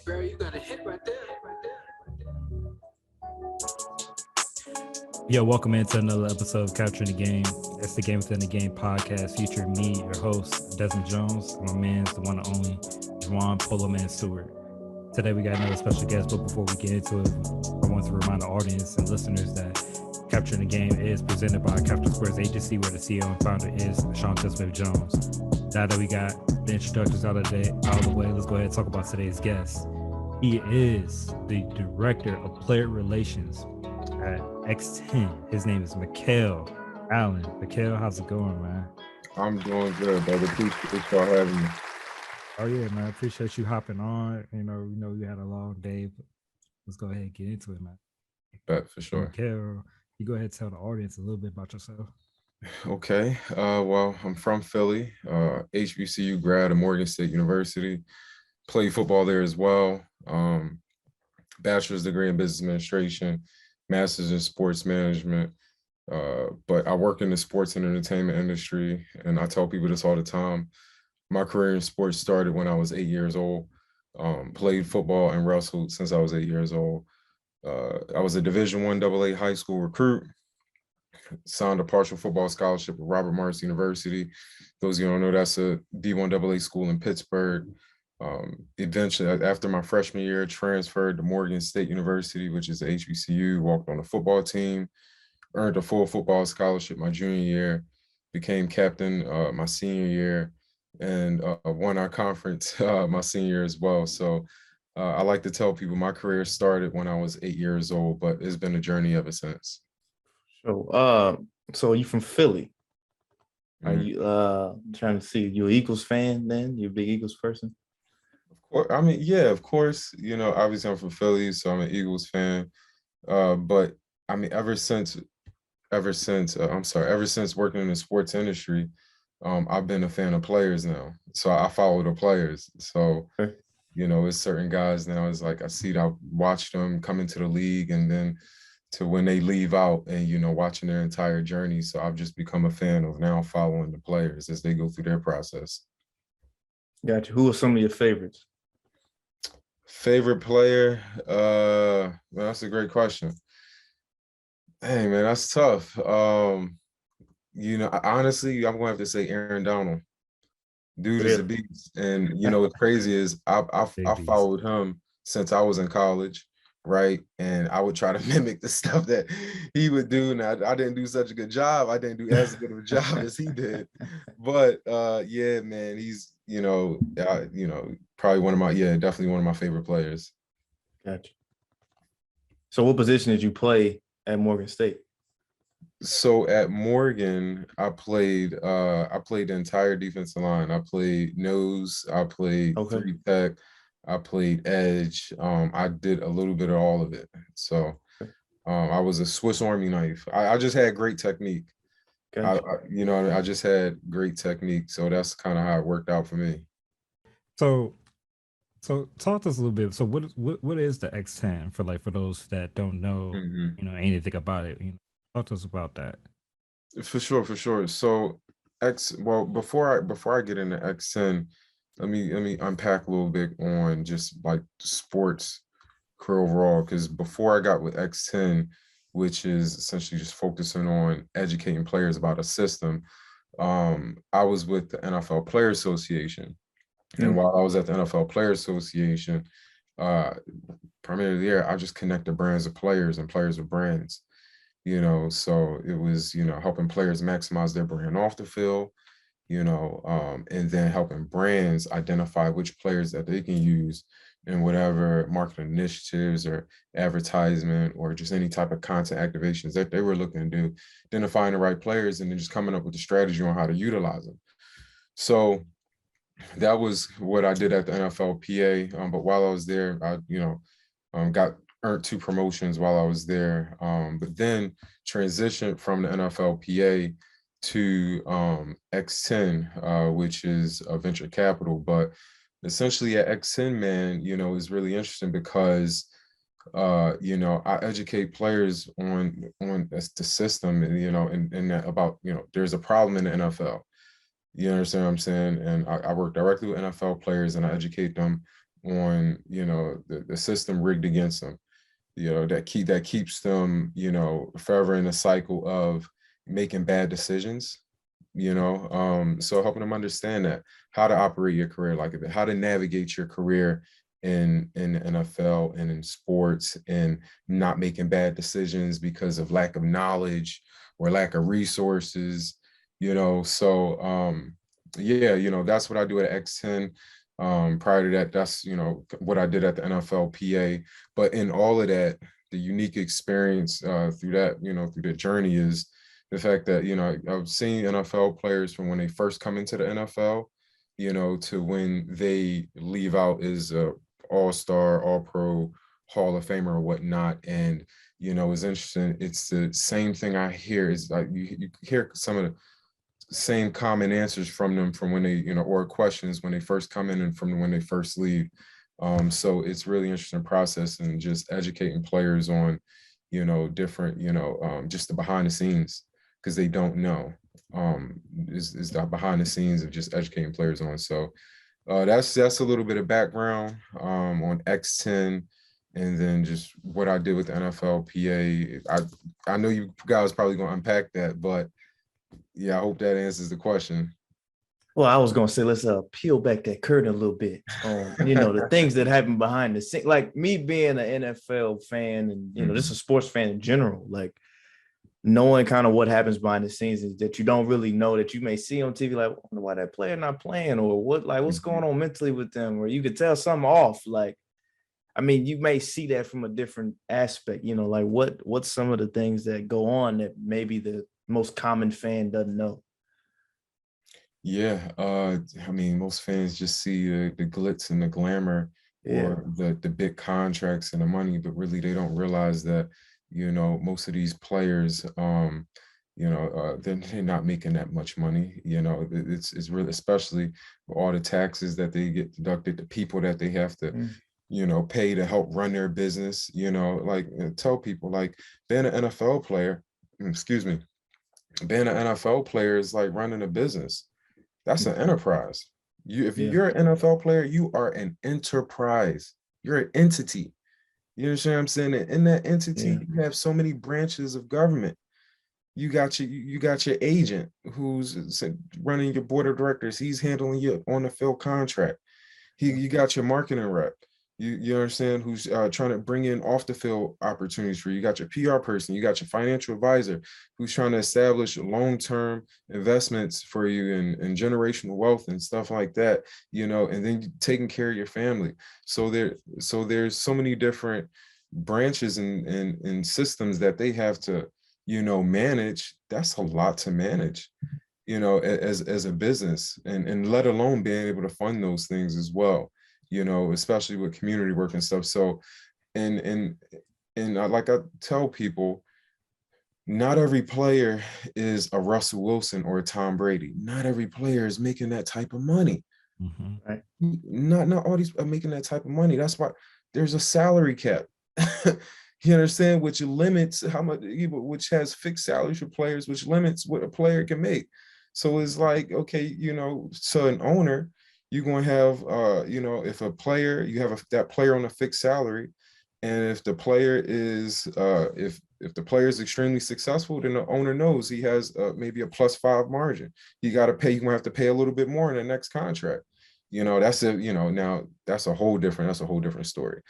Barry, you got a hit right there. Yo, welcome into another episode of Capturing the Game. It's the Game Within the Game podcast featuring me, your host, Desmond Jones, and my man's the one and only Juan Polo Man Stewart. Today we got another special guest, but before we get into it, I want to remind the audience and listeners that Capturing the Game is presented by Captain Squares Agency, where the CEO and founder is Shonta Smith Jones. Now that we got the introductions out of the way, let's go ahead and talk about today's guest. He is the Director of Player Relations at X10. His name is Micale Allen. Micale, how's it going, man? I'm doing good, brother. Appreciate y'all having me. Oh yeah, man. I appreciate you hopping on. You know you had a long day, but let's go ahead and get into it, man. Bet for sure. Micale, you go ahead and tell the audience a little bit about yourself. Okay. Well, I'm from Philly, HBCU grad at Morgan State University. Played football there as well. Bachelor's degree in business administration, master's in sports management. But I work in the sports and entertainment industry, and I tell people this all the time. My career in sports started when I was 8 years old. Played football and wrestled since I was 8 years old. I was a Division I AA high school recruit. Signed a partial football scholarship at Robert Morris University. Those of you don't know, that's a D1 AA school in Pittsburgh. Eventually, after my freshman year, transferred to Morgan State University, which is a HBCU, walked on the football team, earned a full football scholarship my junior year, became captain my senior year, and won our conference my senior year as well. So I like to tell people my career started when I was 8 years old, but it's been a journey ever since. So you from Philly? Are Mhm. you trying to see you an Eagles fan then? You a big Eagles person? I mean, yeah, of course. You know, obviously I'm from Philly, so I'm an Eagles fan. But I mean, ever since working in the sports industry, I've been a fan of players now. So I follow the players. So, Okay. you know, it's certain guys now. It's like I watch them come into the league, and then to when they leave out, and you know, watching their entire journey. So I've just become a fan of now following the players as they go through their process. Gotcha. Who are some of your favorites? Favorite player? Man, that's a great question. Hey man, that's tough. You know, honestly, I'm gonna have to say Aaron Donald. Dude is a Really? beast. And you know what's crazy is I Big beast. followed him since I was in college, right? And I would try to mimic the stuff that he would do. Now I didn't do such a good job. I didn't do as good of a job as he did. But yeah, man, he's probably definitely one of my favorite players. Gotcha. So what position did you play at Morgan State? So at Morgan, I played the entire defensive line. I played nose, I played Okay. 3 tech, I played edge. I did a little bit of all of it. So I was a Swiss Army knife. I just had great technique. Gotcha. I just had great technique. So that's kind of how it worked out for me. So talk to us a little bit. So what is the X10 for those that don't know, Mhm. anything about it? Talk to us about that. For sure. So before I get into X10, let me unpack a little bit on just like the sports career overall. Because before I got with X10, which is essentially just focusing on educating players about a system, I was with the NFL Player Association. And while I was at the NFL Player Association, uh, primarily there, I just connected brands of players and players with brands. So it was, helping players maximize their brand off the field, and then helping brands identify which players that they can use in whatever marketing initiatives or advertisement or just any type of content activations that they were looking to do, identifying the right players and then just coming up with a strategy on how to utilize them. So that was what I did at the NFLPA. But while I was there, I, got earned 2 promotions while I was there. But then transitioned from the NFLPA to X10, which is a venture capital. But essentially at X10, man, is really interesting because I educate players on the system, and that about, there's a problem in the NFL. You understand what I'm saying? And I work directly with NFL players and I educate them on, the system rigged against them, that keeps them, forever in a cycle of making bad decisions, so helping them understand that, how to operate your career, like how to navigate your career in the NFL and in sports, and not making bad decisions because of lack of knowledge or lack of resources, so yeah, that's what I do at X10. Prior to that, that's what I did at the NFL PA. But in all of that, the unique experience through that, through the journey, is the fact that I've seen NFL players from when they first come into the NFL, to when they leave out as a all-star, all-pro, Hall of Famer or whatnot. And it's interesting. It's the same thing I hear. Is like you hear some of the same common answers from them from when they, or questions when they first come in and from when they first leave. So it's really interesting process, and just educating players on, different, just the behind the scenes, because they don't know, is the behind the scenes of just educating players on. So that's a little bit of background on X10, and then just what I did with the NFL PA. I know you guys probably gonna unpack that, but yeah, I hope that answers the question. Well, I was gonna say, let's peel back that curtain a little bit on, the things that happen behind the scenes. Like me being an NFL fan, and just a sports fan in general, like knowing kind of what happens behind the scenes is that you don't really know, that you may see on TV, like, I wonder why that player not playing, or what's going on mentally with them, or you could tell something off. Like, I mean, you may see that from a different aspect, like what's some of the things that go on that maybe the most common fan doesn't know. Yeah, I mean, most fans just see the glitz and the glamour, or the big contracts and the money, but really they don't realize that, most of these players, they're not making that much money. It's really, especially with all the taxes that they get deducted, the people that they have to, pay to help run their business. Like, tell people, like, being an NFL player, excuse me, being an NFL player is like running a business. That's an enterprise. If you're an NFL player, you are an enterprise. You're an entity. You understand what I'm saying? And in that entity, you have so many branches of government. You got your agent who's running your board of directors. He's handling your on the field contract. You got your marketing rep. You understand, who's trying to bring in off the field opportunities for you. You got your PR person, you got your financial advisor who's trying to establish long-term investments for you, and generational wealth and stuff like that, and then taking care of your family. So there's so many different branches and systems that they have to, manage. That's a lot to manage, as a business, and let alone being able to fund those things as well, especially with community work and stuff. So, and like I tell people, not every player is a Russell Wilson or a Tom Brady. Not every player is making that type of money. Right? Not all these are making that type of money. That's why there's a salary cap. You understand, which limits how much, which has fixed salaries for players, which limits what a player can make. So it's like, okay, so an owner, you're going to have, if a player, you have that player on a fixed salary, and if the player is, if the player is extremely successful, then the owner knows he has maybe a +5 margin. You're going to have to pay a little bit more in the next contract. That's now that's a whole different story.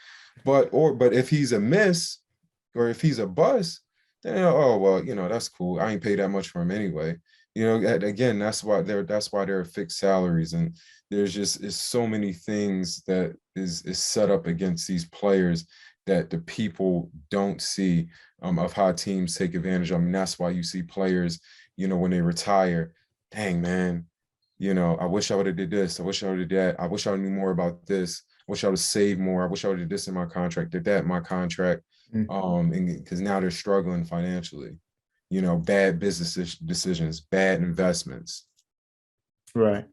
But if he's a miss, or if he's a bust, then, oh, well, that's cool. I ain't paid that much for him anyway. Again, that's why there are fixed salaries, and there's just so many things that is set up against these players that the people don't see, of how teams take advantage of them. And that's why you see players, when they retire, dang, man, I wish I would have did this. I wish I would have did that. I wish I knew more about this. I wish I would have saved more. I wish I would have did this in my contract, did that in my contract. And because now they're struggling financially, bad business decisions, bad investments. Right.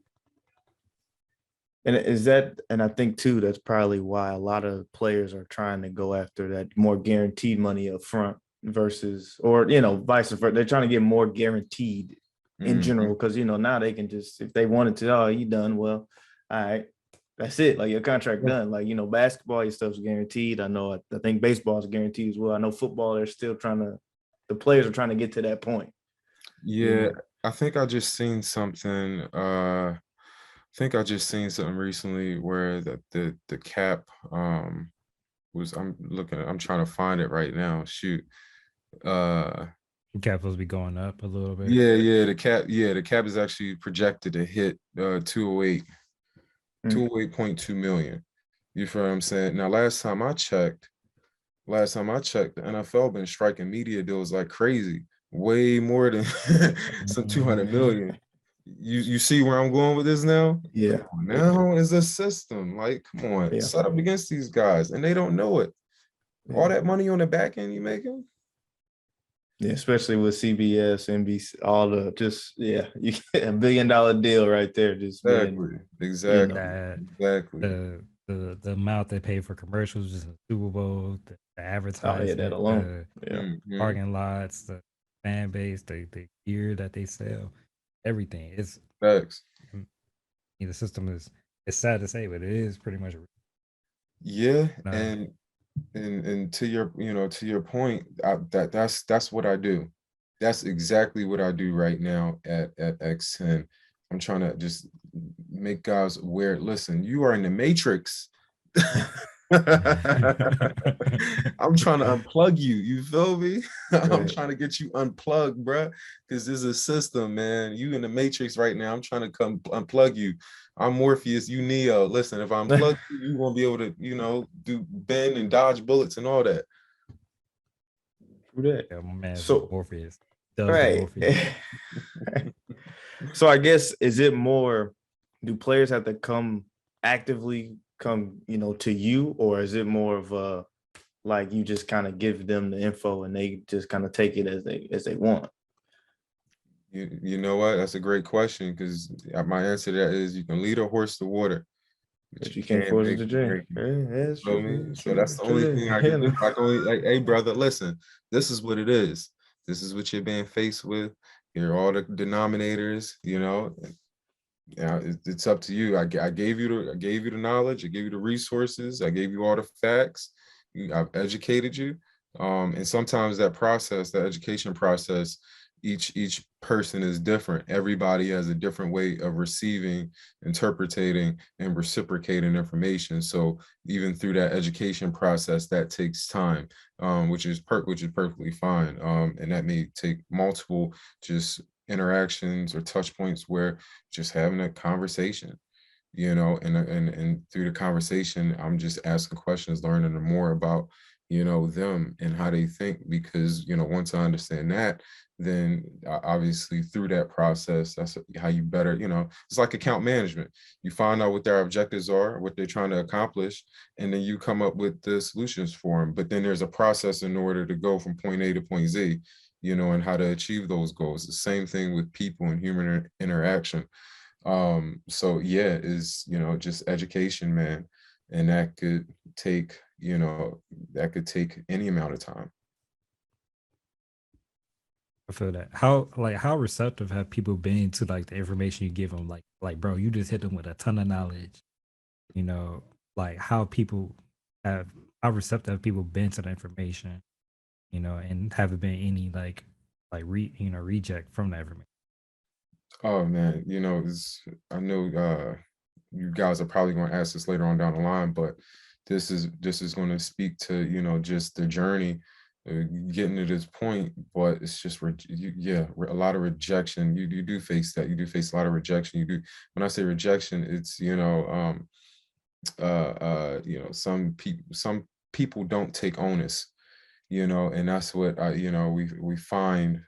And and I think too, that's probably why a lot of players are trying to go after that more guaranteed money up front versus, or, vice versa. They're trying to get more guaranteed in general, because, now they can just, if they wanted to, oh, you done, well, all right, that's it. Like your contract done. Like, basketball, your stuff's guaranteed. I think baseball is guaranteed as well. I know football, they're still the players are trying to get to that point. Yeah, I think I just seen something. Recently where the cap was. I'm trying to find it right now. Shoot. The cap supposed to be going up a little bit. Yeah, the cap is actually projected to hit 208, 208.2 million. You feel what I'm saying? Now, last time I checked, the NFL been striking media deals like crazy, way more than some 200 million. You see where I'm going with this now? Yeah. Now is the system. Like, come on, set up against these guys, and they don't know it. All that money on the back end you making? Yeah, especially with CBS, NBC, all the you get $1 billion deal right there. Just exactly. The amount they pay for commercials, just the Super Bowl, the advertising, that alone. Parking lots, the fan base, the gear that they sell, everything. It's facts. The system is. It's sad to say, but it is pretty much. Yeah, and to your point, that's what I do. That's exactly what I do right now at X10. I'm trying to just make guys aware. Listen, you are in the matrix. I'm trying to unplug you. You feel me? I'm trying to get you unplugged, bro. Because there's a system, man. You in the matrix right now. I'm trying to come unplug you. I'm Morpheus, you Neo. Listen, if I'm plugged, you won't be able to, do bend and dodge bullets and all that. Yeah, my man. So Morpheus. Morpheus. So I guess, is it more? Do players have to actively come, to you, or is it more of a like you just kind of give them the info and they just kind of take it as they want? You know what? That's a great question, because my answer to that is you can lead a horse to water, but you can't force it to drink. That's true. So that's the only thing I can do. I can only, like, hey, brother, listen, this is what it is. This is what you're being faced with. Here are all the denominators, it's up to you. I gave you the knowledge. I gave you the resources. I gave you all the facts. I've educated you. And sometimes that education process, each person is different. Everybody has a different way of receiving, interpreting, and reciprocating information. So even through that education process, that takes time, which is perfectly fine. And that may take multiple just interactions or touch points where just having a conversation, and through the conversation, I'm just asking questions, learning more about, them and how they think, because, once I understand that, then obviously through that process, that's how you better, it's like account management. You find out what their objectives are, what they're trying to accomplish, and then you come up with the solutions for them. But then there's a process in order to go from point A to point Z, and how to achieve those goals. The same thing with people and human interaction. So yeah, is, just education, man. And that could take, any amount of time. I feel that. How receptive have people been to like the information you give them? Like bro, you just hit them with a ton of knowledge. Like how receptive have people been to the information? And haven't been any reject from that information. Oh man, I know you guys are probably going to ask this later on down the line, but this is going to speak to, just the journey getting to this point. But it's just a lot of rejection. You do face that. You do face a lot of rejection. You do. When I say rejection, it's some people don't take onus, and that's what we find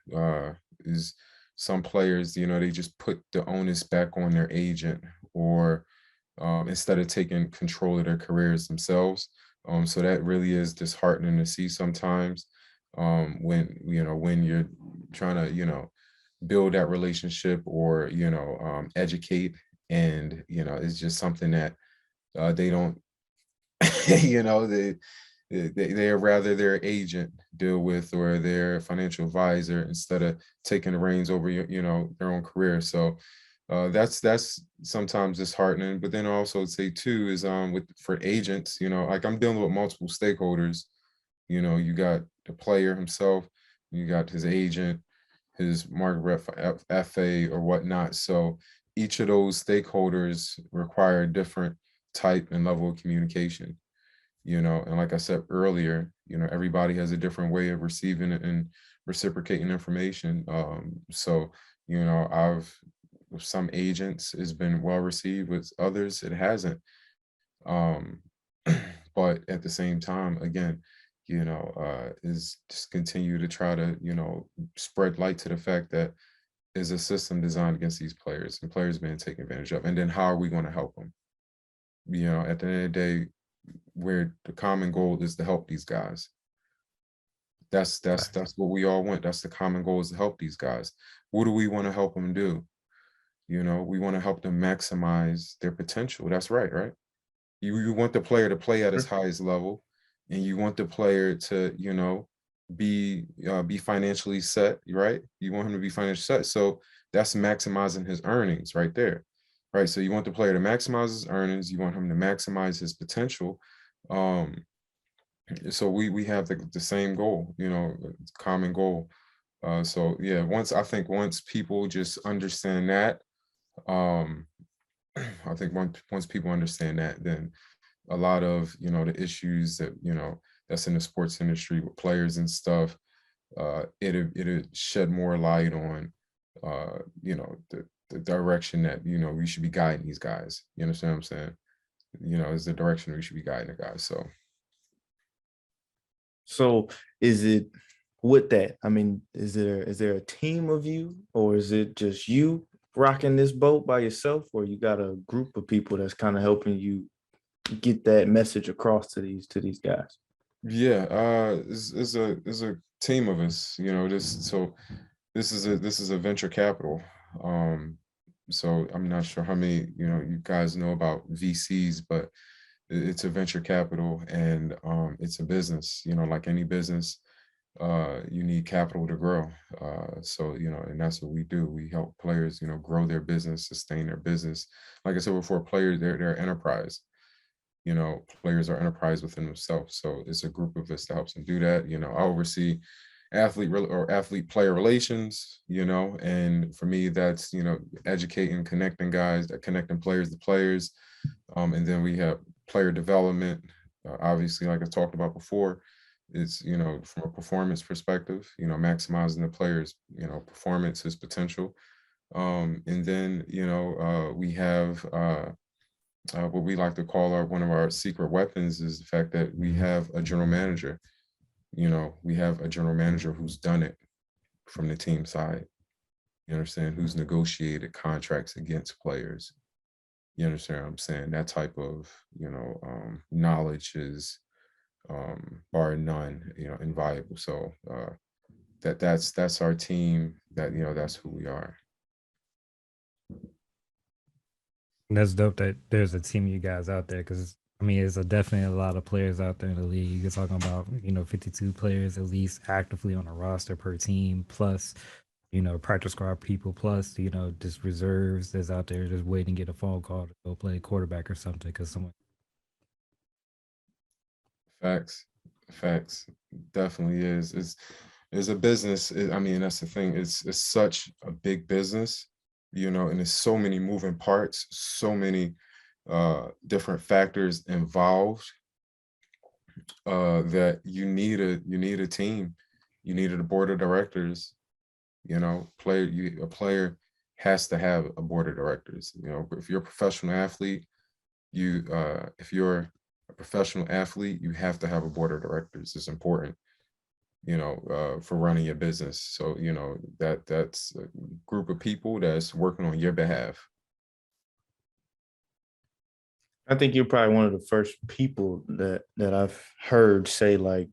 is some players, they just put the onus back on their agent, or instead of taking control of their careers themselves. So that really is disheartening to see sometimes, when you're trying to build that relationship, or educate, and it's just something that they don't they're rather their agent deal with, or their financial advisor, instead of taking the reins over their own career. So That's sometimes disheartening. But then I also say too is for agents, like I'm dealing with multiple stakeholders. You got the player himself, you got his agent, his market rep, FA or whatnot. So each of those stakeholders require different type and level of communication. And like I said earlier, everybody has a different way of receiving it and reciprocating information. So I've with some agents it's been well received, with others it hasn't. um but at the same time, again, is just continue to try to spread light to the fact that is a system designed against these players and players being taken advantage of, and then how are we going to help them? At the end of the day, where the common goal is to help these guys. That's what we all want. That's the common goal, is to help these guys. What do we want to help them do? We want to help them maximize their potential. That's right? You want the player to play at his highest level, and you want the player to, be financially set, right? You want him to be financially set. So that's maximizing his earnings right there, right? So you want the player to maximize his earnings. You want him to maximize his potential. So we have the same goal, common goal. So yeah, once people just understand that, I think once people understand that, then a lot of the issues that that's in the sports industry with players and stuff, it'll shed more light on the direction that we should be guiding these guys. You understand what I'm saying? Is the direction we should be guiding the guys. So is it with that? I mean, is there a team of you, or is it just you rocking this boat by yourself, or you got a group of people that's kind of helping you get that message across to these guys? Yeah, it's a team of us. This is a venture capital. So I'm not sure how many you guys know about VCs, but it's a venture capital, and it's a business. Like any business, you need capital to grow. So and that's what we do. We help players grow their business, sustain their business. Like I said before, players, they're enterprise. Players are enterprise within themselves. So it's a group of us that helps them do that. I oversee athlete player relations, and for me that's educating, connecting guys, connecting players to players. And then we have player development. Obviously, like I talked about before, it's from a performance perspective, maximizing the player's performance, his potential. And then we have what we like to call one of our secret weapons is the fact that we have a general manager. We have a general manager who's done it from the team side. You understand? Who's negotiated contracts against players. You understand what I'm saying? That type of knowledge is bar none, invaluable. So that's our team. That's who we are. And that's dope that there's a team of you guys out there, because I mean, there's definitely a lot of players out there in the league. You're talking about 52 players at least actively on a roster per team, plus practice squad people, plus just reserves that's out there just waiting to get a phone call to go play quarterback or something because someone. Facts, definitely is. It's a business. I mean, that's the thing. It's such a big business, and there's so many moving parts, so many different factors involved, that you need a team, you need a board of directors. A player has to have a board of directors. If you're a professional athlete, you have to have a board of directors. It's important, for running your business. So that's a group of people that's working on your behalf. I think you're probably one of the first people that I've heard say, like,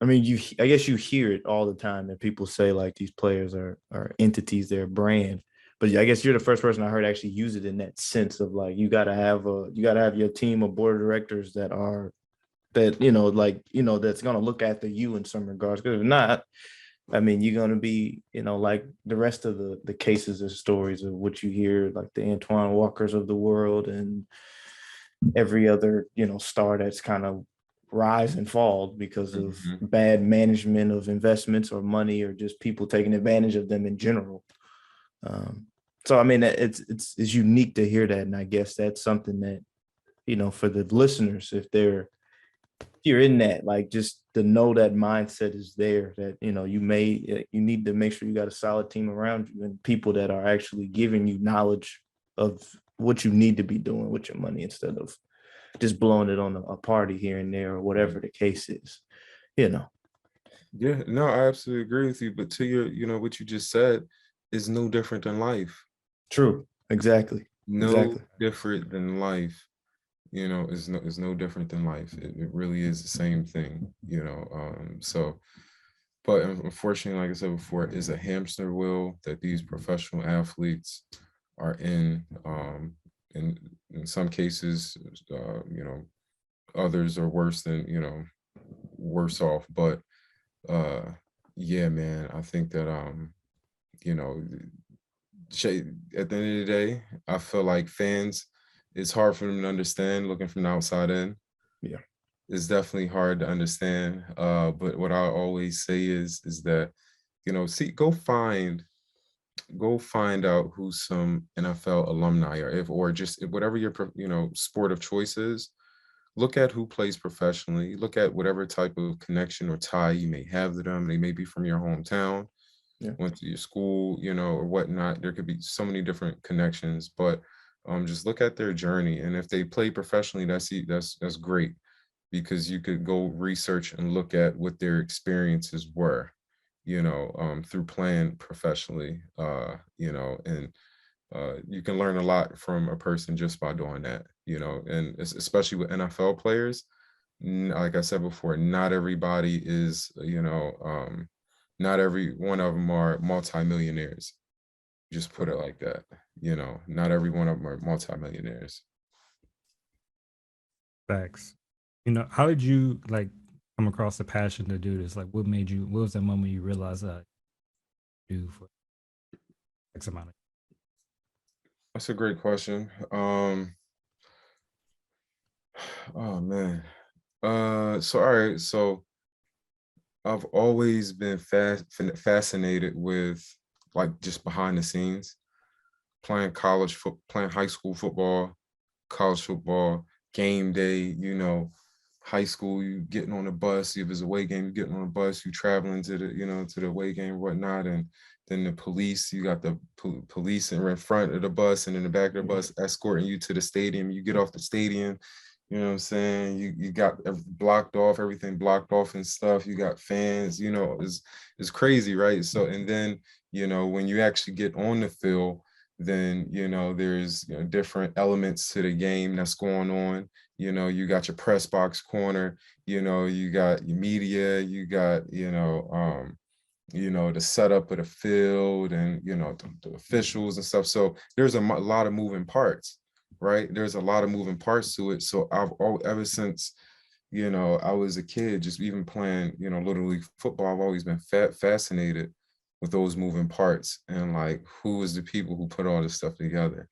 I mean, I guess you hear it all the time that people say like these players are entities, they're a brand. But I guess you're the first person I heard actually use it in that sense of like you gotta have your team of board of directors that's gonna look after you in some regards. Because if not, I mean, you're going to be, like the rest of the cases and stories of what you hear, like the Antoine Walkers of the world and every other, star that's kind of rise and fall because of bad management of investments or money or just people taking advantage of them in general. So, I mean, it's unique to hear that. And I guess that's something that, for the listeners, if you're in that, like, just to know that mindset is there, that, you need to make sure you got a solid team around you and people that are actually giving you knowledge of what you need to be doing with your money instead of just blowing it on a party here and there or whatever the case is, Yeah, no, I absolutely agree with you. But to your, what you just said is no different than life. True. Exactly. No different than life. Is no different than life. It really is the same thing, so, but unfortunately, like I said before, it is a hamster wheel that these professional athletes are in. In some cases, others are worse than, worse off. But yeah, man, I think that you know, at the end of the day, I feel like fans, it's hard for them to understand looking from the outside in. Yeah. It's definitely hard to understand. But what I always say is that, go find out who some NFL alumni are, or just whatever your sport of choice is. Look at who plays professionally. Look at whatever type of connection or tie you may have to them. They may be from your hometown, went to your school, or whatnot. There could be so many different connections, but just look at their journey. And if they play professionally, that's great, because you could go research and look at what their experiences were, through playing professionally, and you can learn a lot from a person just by doing that, and especially with NFL players. Like I said before, not everybody is, not every one of them are multimillionaires. Just put it like that. Not every one of them are multimillionaires. Facts. How did you come across the passion to do this? Like, what was that moment you realized that do for X amount of? That's a great question. Oh man. So all right. So I've always been fascinated with, like, just behind the scenes, playing playing high school football, college football, game day, high school, you getting on the bus. If it's a away game, you getting on the bus, you traveling to the away game or whatnot. And then the police, you got the police in front of the bus and in the back of the bus escorting you to the stadium. You get off the stadium, you know what I'm saying? You got everything blocked off and stuff. You got fans, it's crazy, right? So, and then, when you actually get on the field, then, there's different elements to the game that's going on. You got your press box corner, you got your media, you got, the setup of the field and, the officials and stuff. So there's a lot of moving parts, right? There's a lot of moving parts to it. So ever since, I was a kid, just even playing, Little League football, I've always been fascinated with those moving parts and, like, who is the people who put all this stuff together.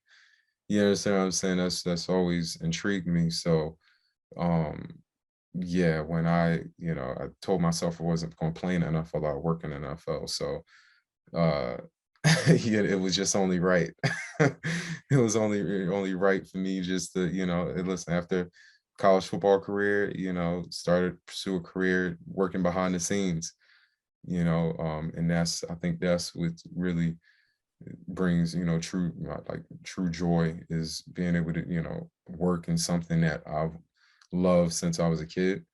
You understand what I'm saying? That's always intrigued me. So, yeah, when I told myself I wasn't going to play in the NFL, I work in the NFL. So, yeah, it was just only right. It was only right for me just to, listen, after college football career, started pursue a career working behind the scenes, and I think that's what really brings, true joy, is being able to, work in something that I've loved since I was a kid,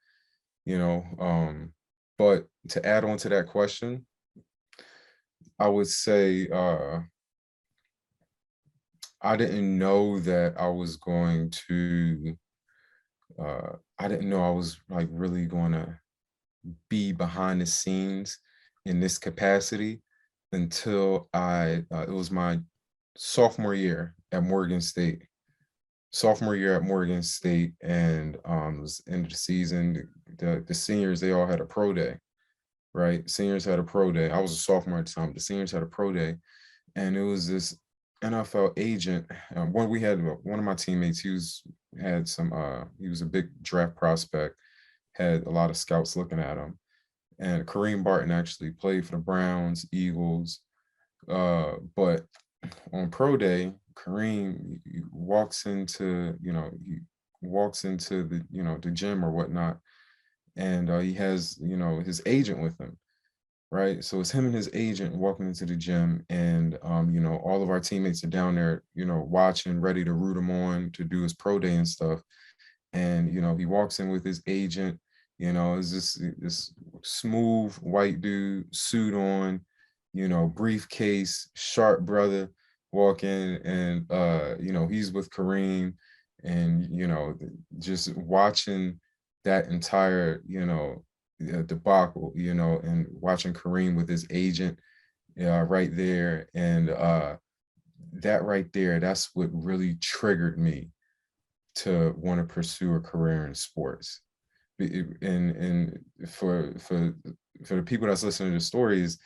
but to add on to that question, I would say I didn't know that I was going to I didn't know I was, like, really going to be behind the scenes in this capacity until it was my sophomore year at Morgan State. And, it was end of the season. The seniors, they all had a pro day, right? Seniors had a pro day. I was a sophomore at the time. The seniors had a pro day, and it was this NFL agent. We had one of my teammates. Had some. He was a big draft prospect. Had a lot of scouts looking at him, and Kareem Barton actually played for the Browns, Eagles. But on pro day, Kareem walks into the gym or whatnot, and he has his agent with him, right? So it's him and his agent walking into the gym, and all of our teammates are down there, watching, ready to root him on to do his pro day and stuff. And he walks in with his agent. Is this smooth white dude, suit on, briefcase, sharp brother, walk in, and he's with Kareem, and just watching that entire debacle, and watching Kareem with his agent right there, and that right there, that's what really triggered me to want to pursue a career in sports. And for the people that's listening to the stories,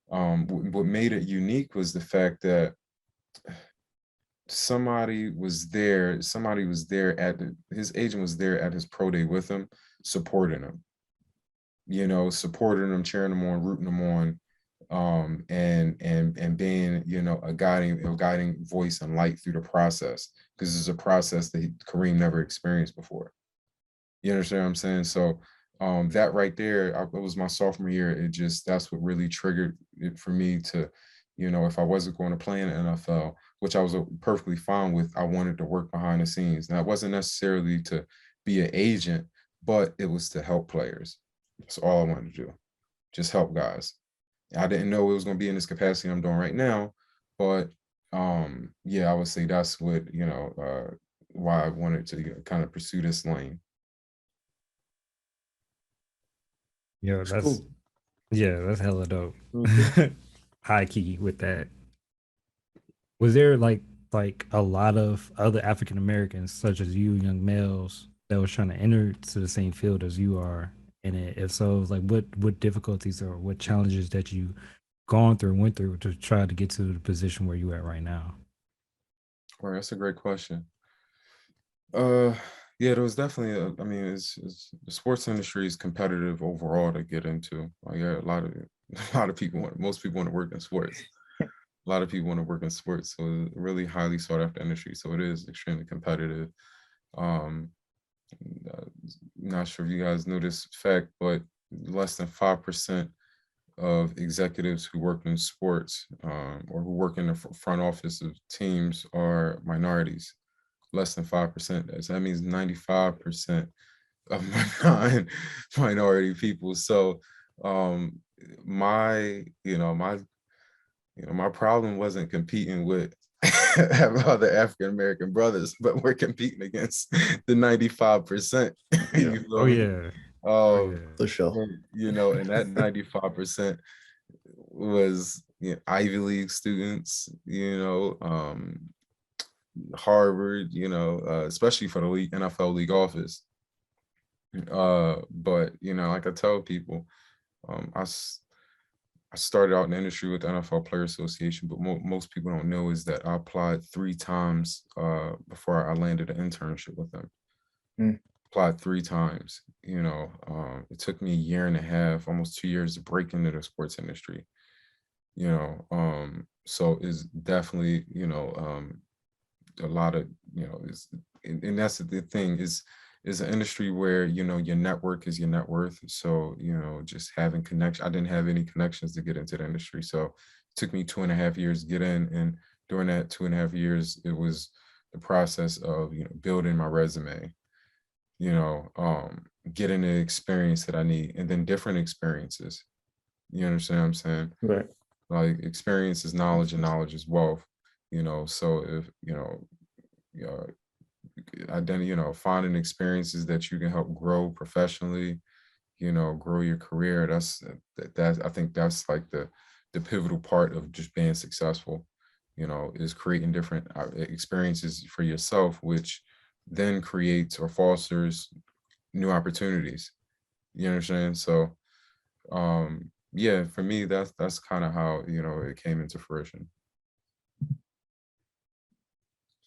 what made it unique was the fact that somebody was there his agent was there at his pro day with him, supporting him, cheering him on, rooting him on, and being a guiding voice and light through the process, because it's a process that Kareem never experienced before. You understand what I'm saying? So that right there, it was my sophomore year. That's what really triggered it for me to, if I wasn't going to play in the NFL, which I was perfectly fine with, I wanted to work behind the scenes. Now, it wasn't necessarily to be an agent, but it was to help players. That's all I wanted to do, just help guys. I didn't know it was going to be in this capacity I'm doing right now, but yeah, I would say that's what, why I wanted to kind of pursue this lane. Yeah, It's that's cool. that's hella dope. Mhm. High key with that. Was there like a lot of other African Americans, such as you, young males, that was trying to enter to the same field as you are in it? If so, like what difficulties or what challenges that you went through to try to get to the position where you at right now? All right, that's a great question. Uh, yeah, there was definitely. I mean, the sports industry is competitive overall to get into. Like, yeah, a lot of people most people want to work in sports. A lot of people want to work in sports, so it's a really highly sought after industry. So it is extremely competitive. Um, uh, Not sure if you guys know this fact, but less than 5% of executives who work in sports, or who work in the front office of teams, are minorities. Less than 5%. So that means 95% of minority people. So my my problem wasn't competing with other African American brothers, but we're competing against the 95%. Yeah, You Oh feel me? yeah. Oh Um, yeah. for sure. and that 95% was, Ivy League students, Harvard, especially for the league, NFL league office. But like I tell people, I started out in the industry with the NFL Player Association, but most people don't know is that I applied 3 times before I landed an internship with them. Mm. Applied 3 times. It took me a year and a half, almost 2 years, to break into the sports industry. So it's definitely a lot of and that's the thing, is an industry where your network is your net worth. So just having connection, I didn't have any connections to get into the industry, so it took me 2.5 years to get in, and during that 2.5 years, it was the process of building my resume, getting the experience that I need, and then different experiences. You understand what I'm saying? Right. Like, experience is knowledge, and knowledge is wealth. So if uh, finding experiences that you can help grow professionally, grow your career. I think that's like the pivotal part of just being successful, is creating different experiences for yourself, which then creates or fosters new opportunities. You understand? So yeah, for me, that's kind of how, it came into fruition.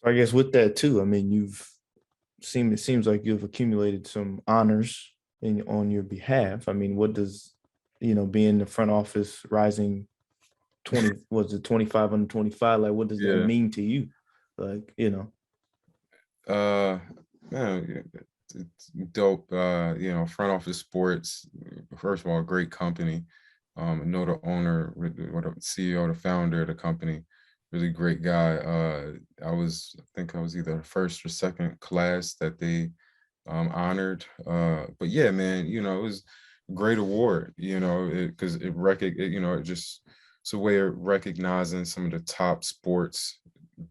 So I guess with that too, I mean, it seems like you've accumulated some honors on your behalf. I mean, what does, being in the front office, rising 20, was it 25 under 25? Like, what does that Yeah. mean to you? Like, Uh, Man, it's dope. Front office sports. First of all, great company. I know the owner, or the CEO, the founder of the company. Really great guy. I think I was either the first or second class that they honored. But yeah, man, it was a great award. Because it just it's a way of recognizing some of the top sports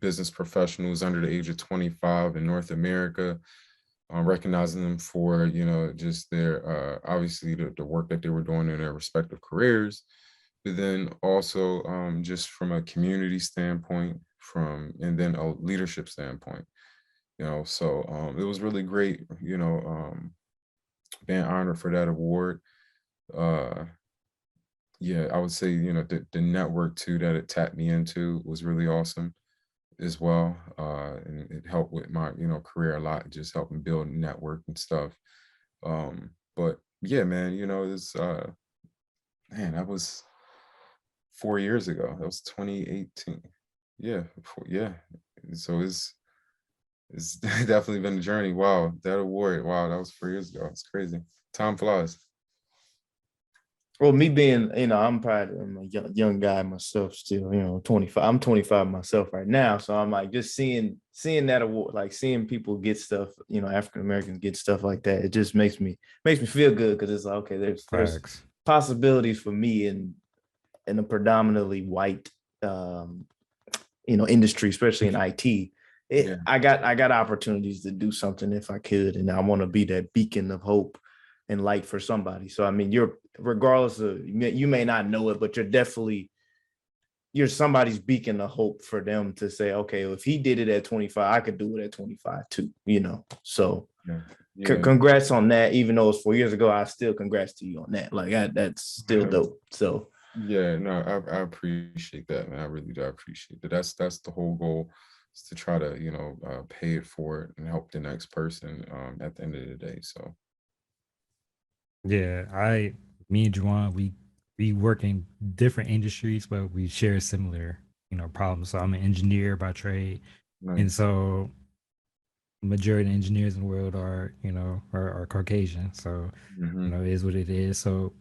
business professionals under the age of 25 in North America, recognizing them for, just their, obviously the work that they were doing in their respective careers, but then also just from a community standpoint, and then a leadership standpoint, so it was really great, being honored for that award. Uh, yeah, I would say, the network too that it tapped me into was really awesome as well. And it helped with my, career a lot, just helping build a network and stuff. But yeah, man, it's man, that was 4 years ago. That was 2018. Yeah, yeah. So it's definitely been a journey. Wow, that award. Wow, that was 4 years ago. It's crazy. Time flies. well, me being, I'm a young guy myself still, 25. I'm 25 myself right now. So I'm like just seeing that award, like seeing people get stuff, African Americans get stuff like that. It just makes me feel good because it's like, okay, there's Facts. possibilities for me in a predominantly white um, industry, especially in IT. Yeah. I got opportunities to do something if I could, and I want to be that beacon of hope and light for somebody. So I mean, you're regardless of, you may not know it, but you're somebody's beacon of hope for them to say, okay, if he did it at 25, I could do it at 25 too. So Yeah. Yeah. congrats on that. Even though it was 4 years ago, I still congrats to you on that. Like that's still dope. So Yeah, no, I appreciate that, man. I really do appreciate that. That's the whole goal, is to try to, pay it forward and help the next person at the end of the day. So Yeah, me and Juwan, we work in different industries, but we share similar, problems. So I'm an engineer by trade, and nice. so majority of engineers in the world are, are Caucasian. So, Hmm. it is what it is. So,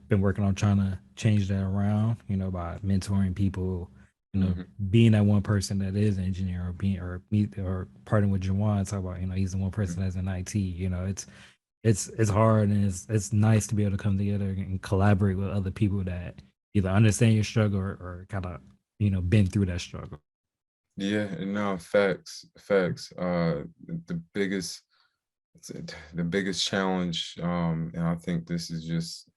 been working on trying to change that around, by mentoring people, Hmm. being that one person that is an engineer, or being or me or parting with Jawan, talk about, he's the one person that's in IT. It's hard, and it's nice to be able to come together and collaborate with other people that either understand your struggle, or kind of, been through that struggle. Yeah, and no, facts, facts. The biggest, the biggest challenge, and I think this is just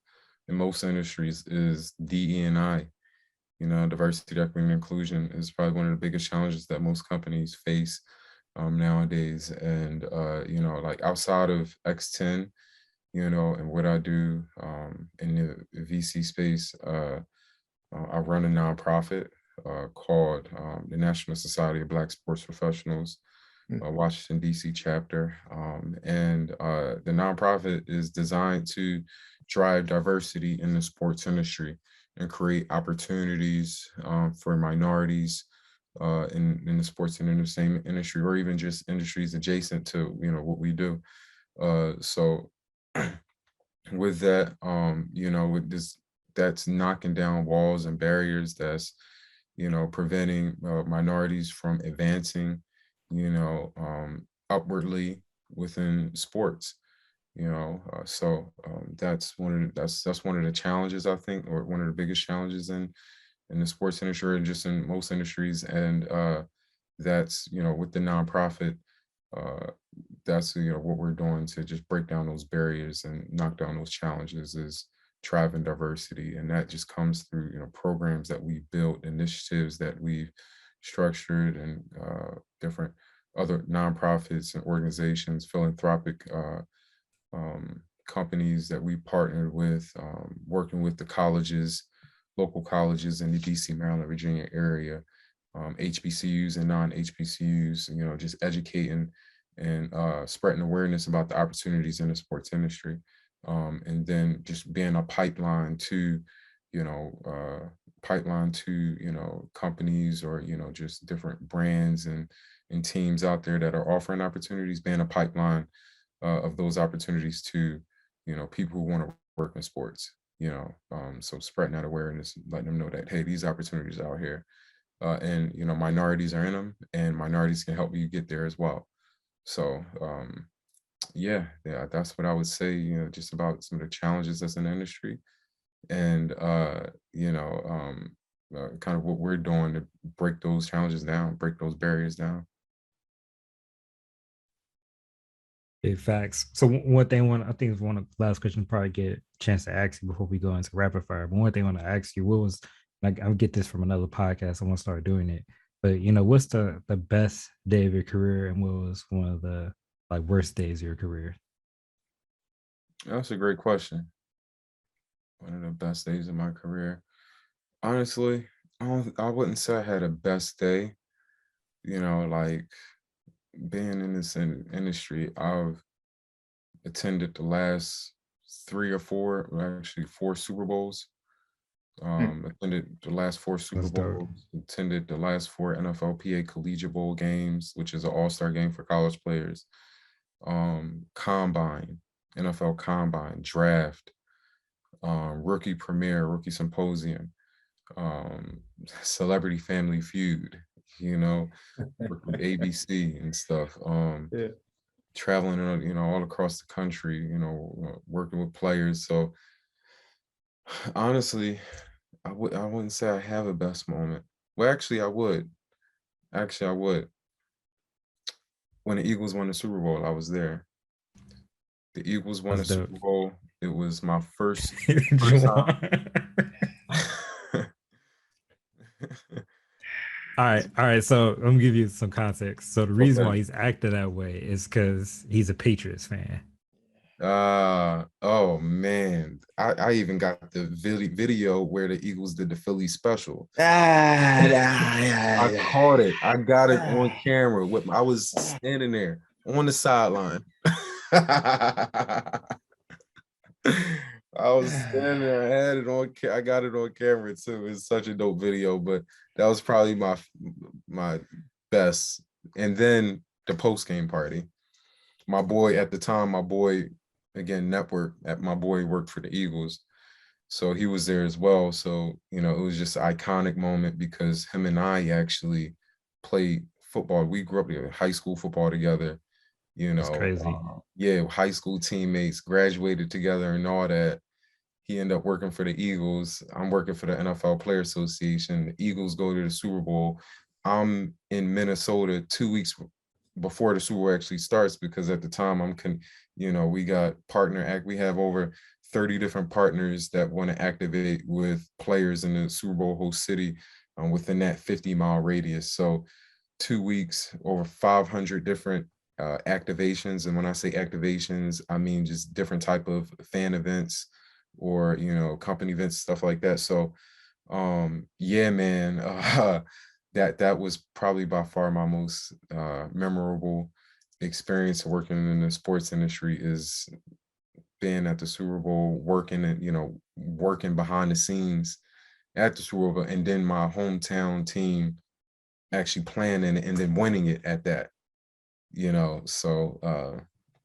in most industries, is DE&I. Diversity, equity, and inclusion is probably one of the biggest challenges that most companies face nowadays. And like outside of X10, and what I do in the VC space, I run a nonprofit called the National Society of Black Sports Professionals, Washington, D.C. chapter. And the nonprofit is designed to drive diversity in the sports industry and create opportunities for minorities in the sports and entertainment industry, or even just industries adjacent to, what we do. So with that, with this, that's knocking down walls and barriers, that's, preventing minorities from advancing, upwardly within sports. That's one of the challenges, I think, or one of the biggest challenges in the sports industry, and just in most industries. And that's, with the nonprofit, uh, that's, what we're doing to just break down those barriers and knock down those challenges, is driving diversity. And that just comes through, programs that we've built, initiatives that we've structured, and different other nonprofits and organizations, philanthropic companies that we partnered with, working with the colleges, local colleges in the DC, Maryland, Virginia area, HBCUs and non-HBCUs, you know, just educating and spreading awareness about the opportunities in the sports industry. And then just being a pipeline to, you know, companies or, you know, just different brands and teams out there that are offering opportunities, being a pipeline of those opportunities to, you know, people who want to work in sports, you know, so spreading that awareness, letting them know that, hey, these opportunities out here, and, you know, minorities are in them and minorities can help you get there as well. So, yeah, that's what I would say, you know, just about some of the challenges that's in the industry and, you know, kind of what we're doing to break those challenges down, break those barriers down. Big facts. So one thing, I think it's one of the last questions probably get a chance to ask you before we go into rapid fire. But one thing I want to ask you, what was like, I'll get this from another podcast. I want to start doing it. But you know, what's the best day of your career, and what was one of the like worst days of your career? That's a great question. One of the best days of my career. Honestly, I wouldn't say I had a best day. You know, like being in this industry, I've attended the last 3 or 4, or actually 4 Super Bowls. Attended the last 4 Super That's dope. Bowls, attended the last 4 NFLPA Collegiate Bowl games, which is an all-star game for college players. Combine, NFL Combine, Draft, Rookie Premiere, Rookie Symposium, Celebrity Family Feud, you know, worked with ABC and stuff. Yeah. Traveling, you know, all across the country, you know, working with players. So honestly, I wouldn't say I have a best moment. Well, actually, I would. Actually, I would. When the Eagles won the Super Bowl, I was there. The Eagles won the That's dope. Super Bowl. It was my first time. All right. So I'm gonna give you some context. So the reason Okay. why he's acting that way is because he's a Patriots fan. Oh man, I even got the video where the Eagles did the Philly special. I caught it. I got it on camera. I was standing there on the sideline. I was standing there. I had it on. I got it on camera too. It's such a dope video, but that was probably my best. And then the post game party. My boy at the time, again, my boy worked for the Eagles, so he was there as well. So you know, it was just an iconic moment because him and I actually played football. We grew up in high school football together. You That's know, crazy. yeah, high school teammates, graduated together and all that. He ended up working for the Eagles. I'm working for the NFL Player Association. The Eagles go to the Super Bowl. I'm in Minnesota 2 weeks before the Super Bowl actually starts because at the time you know, we have over 30 different partners that want to activate with players in the Super Bowl host city within that 50-mile radius. So 2 weeks, over 500 different activations. And when I say activations, I mean just different type of fan events or, you know, company events, stuff like that. So yeah, man, that was probably by far my most memorable experience working in the sports industry, is being at the Super Bowl, working and, you know, working behind the scenes at the Super Bowl, and then my hometown team actually playing in it and then winning it at that, you know. So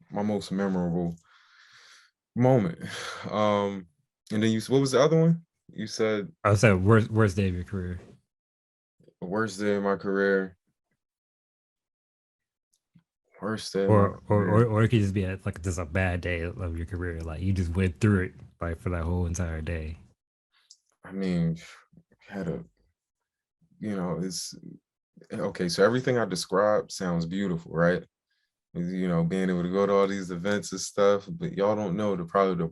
my most memorable moment. And then what was the other one? You said I said worst day of your career. the worst day of my career. Worst day of my career. Or it could just be like just a bad day of your career. Like you just went through it like for that whole entire day. I mean, had a, you know, it's okay. So everything I described sounds beautiful, right? You know, being able to go to all these events and stuff, but y'all don't know probably the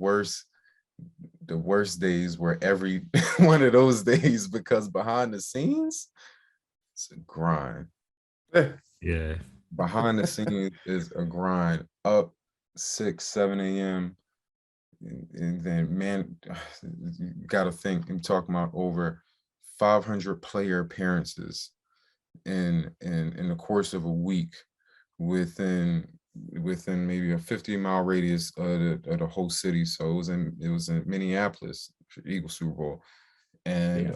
worst days were every one of those days, because behind the scenes, it's a grind. Yeah. Behind the scenes is a grind. Up 6, 7 a.m. and then, man, you got to think. I'm talking about over 500 player appearances in the course of a week within maybe a 50-mile radius of the whole city. So it was in Minneapolis for Eagle Super Bowl, and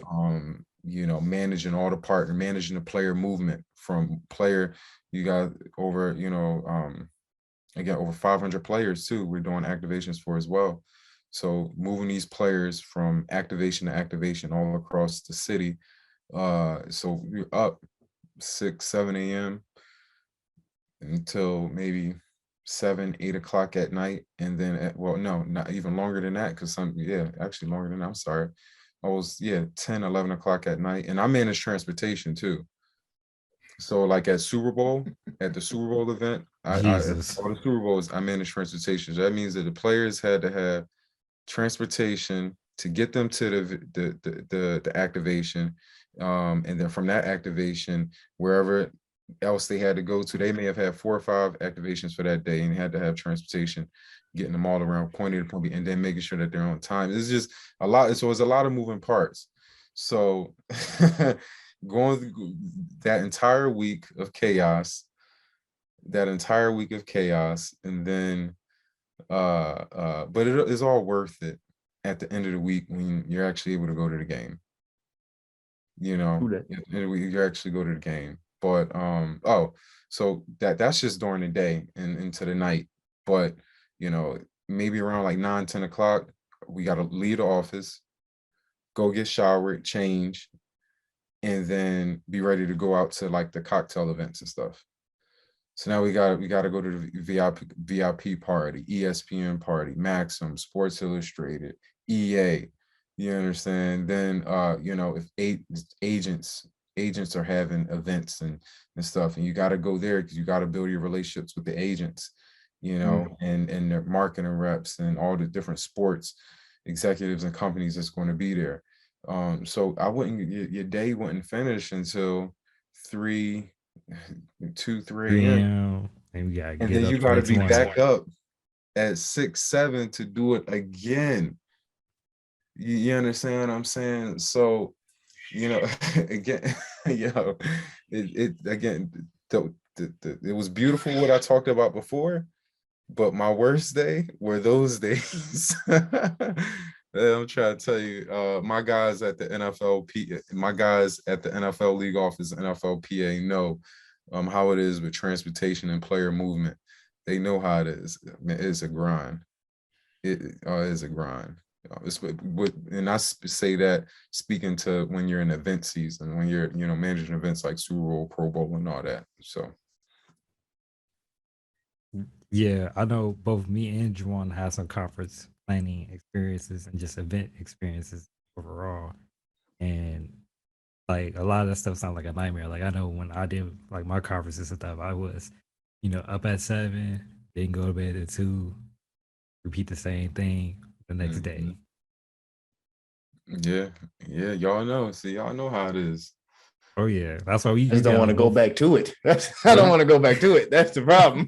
managing all the partner, managing the player movement from player. You got over again over 500 players too. We're doing activations for as well. So moving these players from activation to activation all across the city. So you're up 6, 7 a.m. until maybe 7, 8 o'clock at night. And then, well, no, not even longer than that. Cause actually longer than that. I'm sorry. I was, 10, 11 o'clock at night. And I managed transportation too. So like at the Super Bowl event, Jesus. all the Super Bowls, I managed transportation. So that means that the players had to have transportation to get them to the activation. And then from that activation, wherever else they had to go to, they may have had 4 or 5 activations for that day and had to have transportation, getting them all around point A to point B, and then making sure that they're on time. It's just a lot. So it's a lot of moving parts. So going through that entire week of chaos, and then but it is all worth it at the end of the week when you're actually able to go to the game. You actually go to the game. But so that's just during the day and into the night. But maybe around like 9, 10 o'clock, we got to leave the office, go get showered, change, and then be ready to go out to like the cocktail events and stuff. So now we got to go to the VIP party, ESPN party, Maxim, Sports Illustrated, EA. You understand? Then if agents are having events and stuff, and you got to go there because you got to build your relationships with the agents, and their marketing reps and all the different sports executives and companies that's going to be there. So your day wouldn't finish until 3, 2, 3 a.m. And we gotta And get then up you the got to next be morning. back up at 6, 7 to do it again. You understand what I'm saying? So, again, it was beautiful what I talked about before, but my worst day were those days. I'm trying to tell you, my guys at the NFL league office, NFLPA know how it is with transportation and player movement. They know how it is. Man, it's a grind. It is a grind. And I say that speaking to when you're in event season, when you're managing events like Super Bowl, Pro Bowl, and all that. So Yeah, I know both me and Juwan had some conference planning experiences and just event experiences overall. And like a lot of that stuff sounds like a nightmare. Like I know when I did like my conferences and stuff, I was, up at 7, then go to bed at 2, repeat the same thing the next day. Yeah, y'all know. See, y'all know how it is. Oh yeah, that's why we just don't want to go back to it. I don't want to go back to it. That's the problem.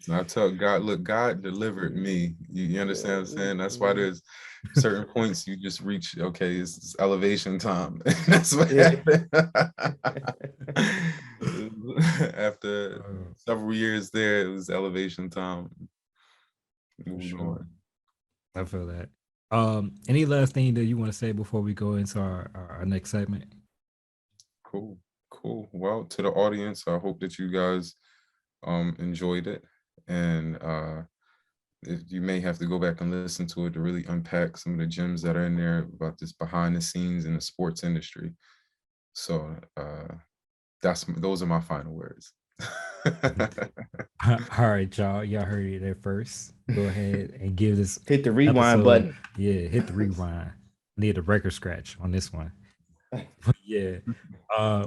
So I tell God, look, God delivered me. You understand what I'm saying? That's why there's certain points you just reach. Okay, it's elevation time. That's what happened. After several years there, it was elevation time. Sure. I feel that. Any last thing that you want to say before we go into our next segment? Cool. Well, to the audience, I hope that you guys enjoyed it, and if you may have to go back and listen to it to really unpack some of the gems that are in there about this behind the scenes in the sports industry. So those are my final words. All right, y'all heard it there first. Go ahead and give this hit the rewind button. Yeah, hit the rewind. Need a record scratch on this one. Yeah.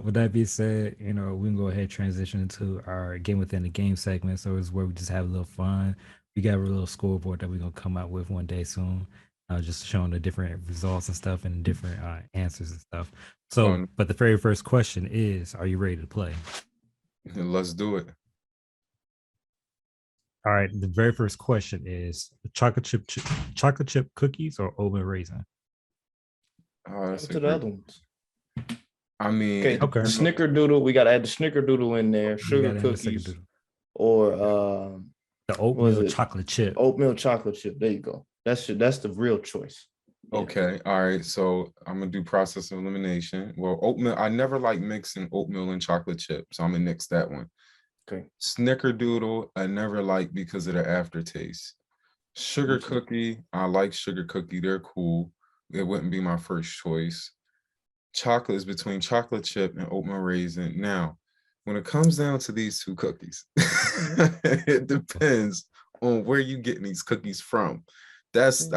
With that being said, we can go ahead and transition into our game within the game segment. So it's where we just have a little fun. We got a little scoreboard that we're gonna come out with one day soon. Just showing the different results and stuff and different answers and stuff. So, but the very first question is, are you ready to play? Let's do it. All right. The very first question is chocolate chip cookies or oatmeal raisin? Oh, that's To the other ones. I mean, Okay, Okay. snickerdoodle. We gotta add the snickerdoodle in there. You Sugar gotta add a second cookies doodle. or The what was oatmeal it? chocolate chip. Oatmeal chocolate chip. There you go. That's the real choice. Yeah. Okay, all right. So I'm gonna do process of elimination. Well, oatmeal, I never like mixing oatmeal and chocolate chip, so I'm gonna nix that one. Okay. Snickerdoodle, I never like because of the aftertaste. Sugar too. cookie, I like sugar cookie. They're cool. It wouldn't be my first choice. Chocolate is between chocolate chip and oatmeal raisin. Now, when it comes down to these two cookies, it depends on where you getting these cookies from. That's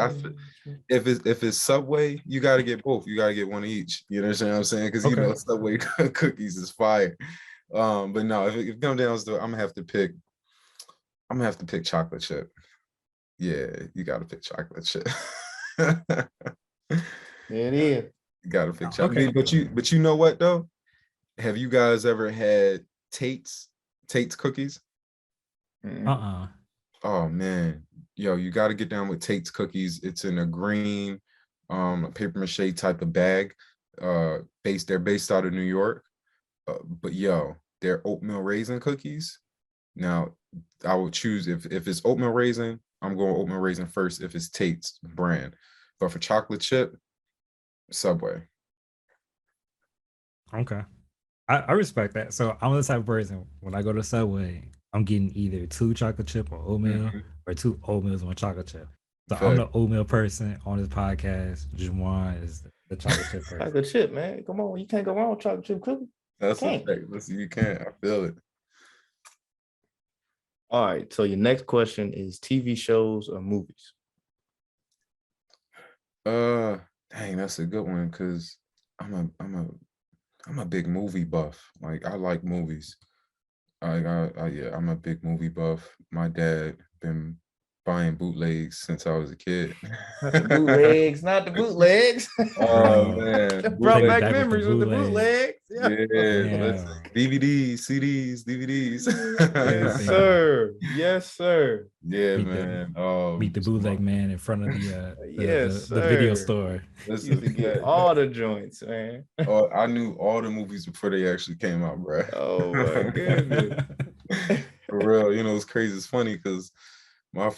if it's Subway, you got to get both. You got to get one of each. You understand what I'm saying? Because you know Okay. Subway cookies is fire. But no, if it comes down to it, I'm gonna have to pick. I'm gonna have to pick chocolate chip. Yeah, you got to pick chocolate chip. There it is. You got to pick chocolate. Okay. But you know what though? Have you guys ever had Tate's cookies? Uh-uh. Oh man, yo, you got to get down with Tate's cookies. It's in a green, paper mache type of bag. They're based out of New York. But yo, they're oatmeal raisin cookies. Now, I would choose if it's oatmeal raisin, I'm going oatmeal raisin first. If it's Tate's brand, but for chocolate chip, Subway. Okay. I respect that. So I'm the type of person when I go to Subway, I'm getting either 2 chocolate chip or oatmeal Mhm. or 2 oatmeals and 1 chocolate chip. So I'm Fact. the oatmeal person on this podcast. Juwan is the chocolate chip person. Chocolate chip, man. Come on, you can't go wrong with chocolate chip cookie. That's a Can't. fact. Listen, you can't. I feel it. All right. So your next question is TV shows or movies? Dang, that's a good one because I'm a big movie buff. Like I like movies. Yeah, I'm a big movie buff. My dad been buying bootlegs since I was a kid. Not the bootlegs, not the bootlegs. Oh Bro, man, That brought take bootleg. me back back with the memories with the bootleg. bootlegs. Yeah. Yeah, Damn. DVDs, CDs, DVDs. Yes, Everything. sir. Yes, sir. Yeah, Meet the man. meet the bootleg man in front of the Yes, the video sir. store. Listen, Used to get all the joints, man. I knew all the movies before they actually came out, bro. Oh my goodness. For real, you know, it's crazy. It's funny because my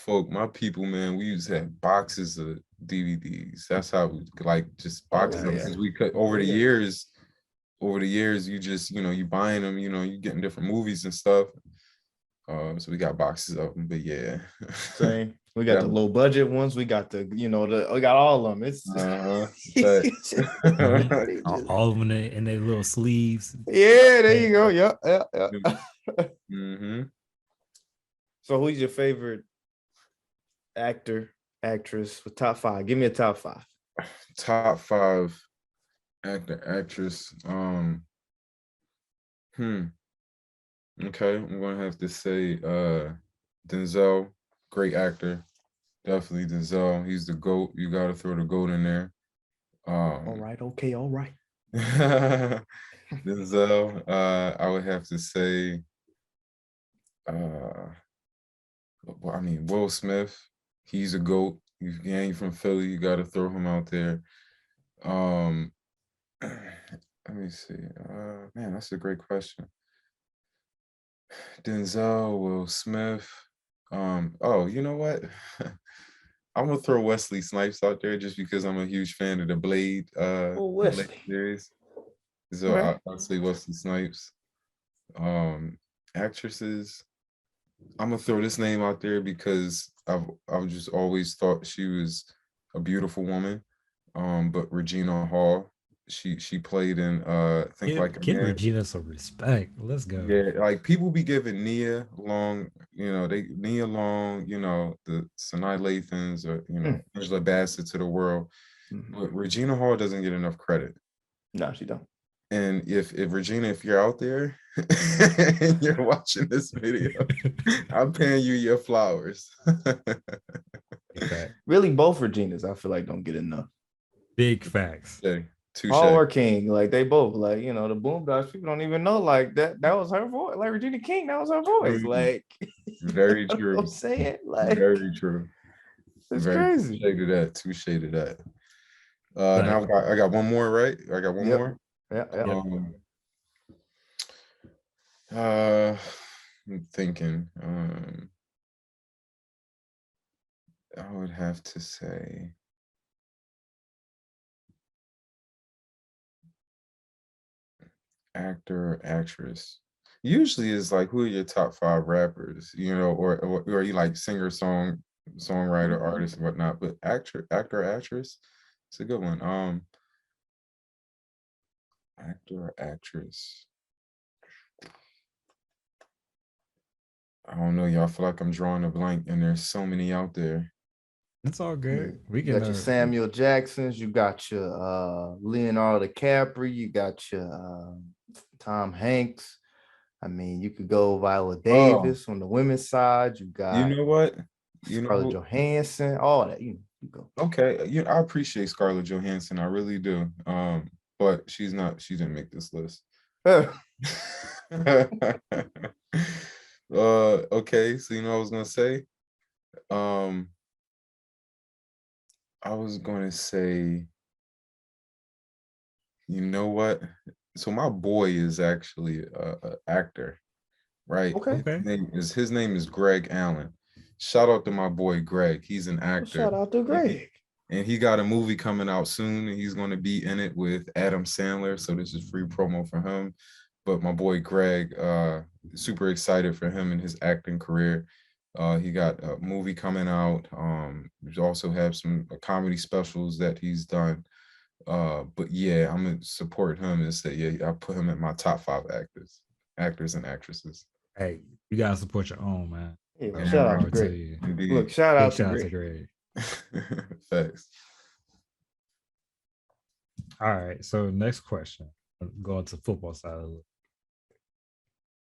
people, man, we used to have boxes of DVDs. That's how we like just boxes Oh, of yeah. because we cut over the years. Over the years, you just you buying them. You getting different movies and stuff. So we got boxes of them. But yeah, Same. We got yeah. the low budget ones. We got we got all of them. It's All of them in their little sleeves. yeah, there you go. Yeah, yeah, yeah. Mm-hmm. So who's your favorite actor, actress with top 5? Give me a top 5. Top 5 actor, actress. Okay, I'm gonna have to say Denzel, great actor. Definitely Denzel. He's the GOAT. You gotta throw the GOAT in there. All right, okay, all right. Denzel, I would have to say Will Smith. He's a GOAT. He's from Philly. You gotta throw him out there. Let me see. Man, that's a great question. Denzel, Will Smith. You know what? I'm gonna throw Wesley Snipes out there just because I'm a huge fan of the Blade Wesley. series. So Right. I'll say Wesley Snipes. Actresses. I'm gonna throw this name out there because I've just always thought she was a beautiful woman. But Regina Hall, she played in Think Like a Give Man. Regina some respect. Let's go. Yeah, like people be giving Nia Long, Nia Long, the Sanaa Lathans or Angela Bassett to the world. But Regina Hall doesn't get enough credit. No, she don't. And if Regina, if you're out there and you're watching this video, I'm paying you your flowers. Okay. Really, both Reginas, I feel like don't get enough. Big facts. Okay, Touche. Paul or King, like they both, like you know, the Boondocks. People don't even know like that. That was her voice, like Regina King. That was her voice. Like, Very you know what I'm true. saying, like, Very true. it's Very crazy. touche to that. Touche to that. But Now I got one more, right? I got one Yep. more. Yeah. I'm thinking. I would have to say actor or actress. Usually it's like, who are your top 5 rappers, or are you like singer, songwriter, artist, and whatnot. But actor, actress, it's a good one. Actor or actress. I don't know, y'all. I feel like I'm drawing a blank, and there's so many out there. it's all good. We You can got your Samuel Jacksons, you got your Leonardo DiCaprio, you got your Tom Hanks. I mean, you could go Viola Davis on the women's side. You You got know what? Scarlett Johansson, all that. You go. Okay, I appreciate Scarlett Johansson. I really do. But she didn't make this list. Okay, so I was gonna say, I was gonna say, you know what? So my boy is actually a actor, right? Okay. His name is Greg Allen. Shout out to my boy Greg. He's an actor. Shout out to Greg. And he got a movie coming out soon, and he's going to be in it with Adam Sandler. So this is free promo for him. But my boy Greg, super excited for him and his acting career. He got a movie coming out. We also have some comedy specials that he's done. But yeah, I'm gonna support him and say, yeah, I put him in my top 5 actors and actresses. Hey, you gotta support your own, man. Yeah, shout out to Greg. Look, shout out to Greg. Thanks. All right. So next question. Going to football side of it.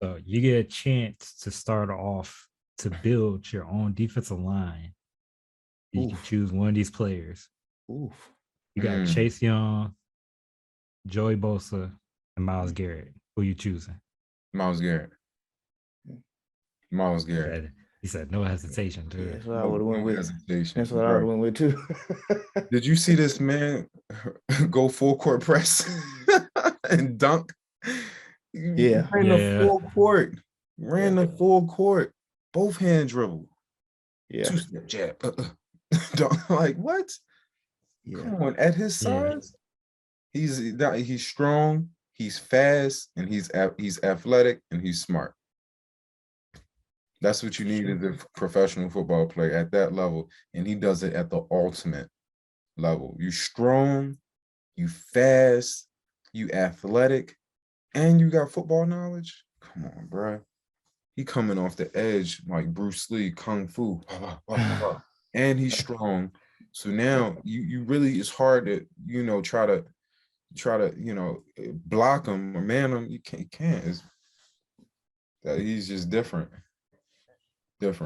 So you get a chance to start off to build your own defensive line. You can choose one of these players. Oof. You got Chase Young, Joey Bosa, and Myles Garrett. Who you choosing? Myles Garrett. Myles Garrett. He said no hesitation too. Yeah, that's what I would have went with. Hesitation. That's what I would have went with too. Did you see this man go full court press and dunk? Yeah. Ran the full court. Ran the full court. Both hand dribble. Yeah. 2-step jab. Like what? Yeah. Come on, at his size, he's strong, he's fast, and he's athletic, and he's smart. That's what you need as a professional football player at that level, and he does it at the ultimate level. You strong, you fast, you athletic, and you got football knowledge. Come on, bro. He coming off the edge like Bruce Lee, Kung Fu, and he's strong. So now you really, it's hard to try to block him or man him. You can't. It's that he's just different. Look,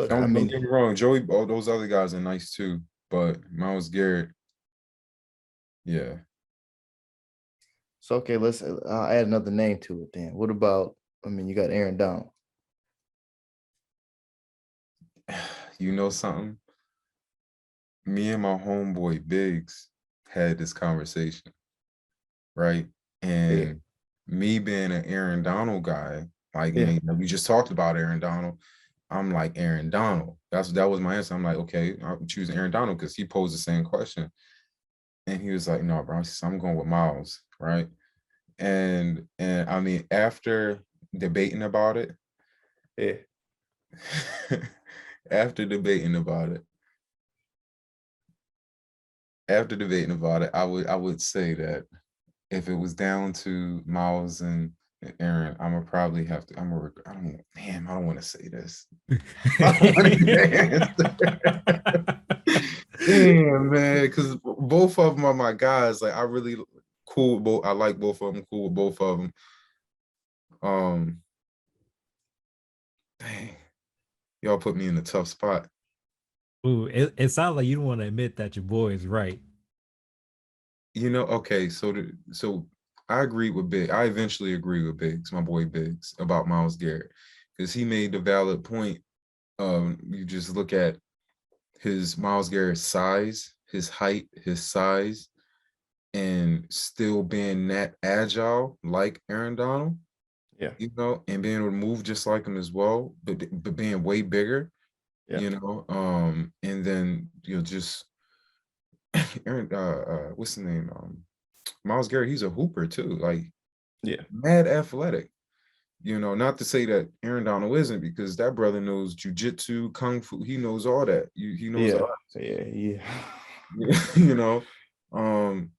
Don't get me wrong, Joey. All those other guys are nice too, but Myles Garrett, yeah. So okay, let's add another name to it then. What about? I mean, you got Aaron Donald. You know something? Me and my homeboy Biggs had this conversation, right? And me being an Aaron Donald guy, like we just talked about Aaron Donald. I'm like Aaron Donald. That was my answer. I'm like, okay, I'm choosing Aaron Donald because he posed the same question. And he was like, no, bro, I'm going with Myles, right? And I mean, after debating about it, after debating about it, I would say that if it was down to Myles and Aaron, I'm gonna probably have to. I don't want to say this. Damn, man, because both of them are my guys. Like I really cool with both. I like both of them. Cool with both of them. Dang, y'all put me in a tough spot. Ooh, it sounds like you don't want to admit that your boy is right. Okay, so I agree with Big. I eventually agree with Biggs, my boy Biggs, about Myles Garrett, because he made the valid point. You just look at his Myles Garrett's size, his height, his size, and still being that agile like Aaron Donald, Yeah. And being able to move just like him as well, but being way bigger, Yeah. And then just Aaron, what's the name? Myles Garrett, he's a hooper too, like Yeah. mad athletic. Not to say that Aaron Donald isn't, because that brother knows jujitsu, kung fu. He knows all that. He knows Yeah. all Yeah. Um,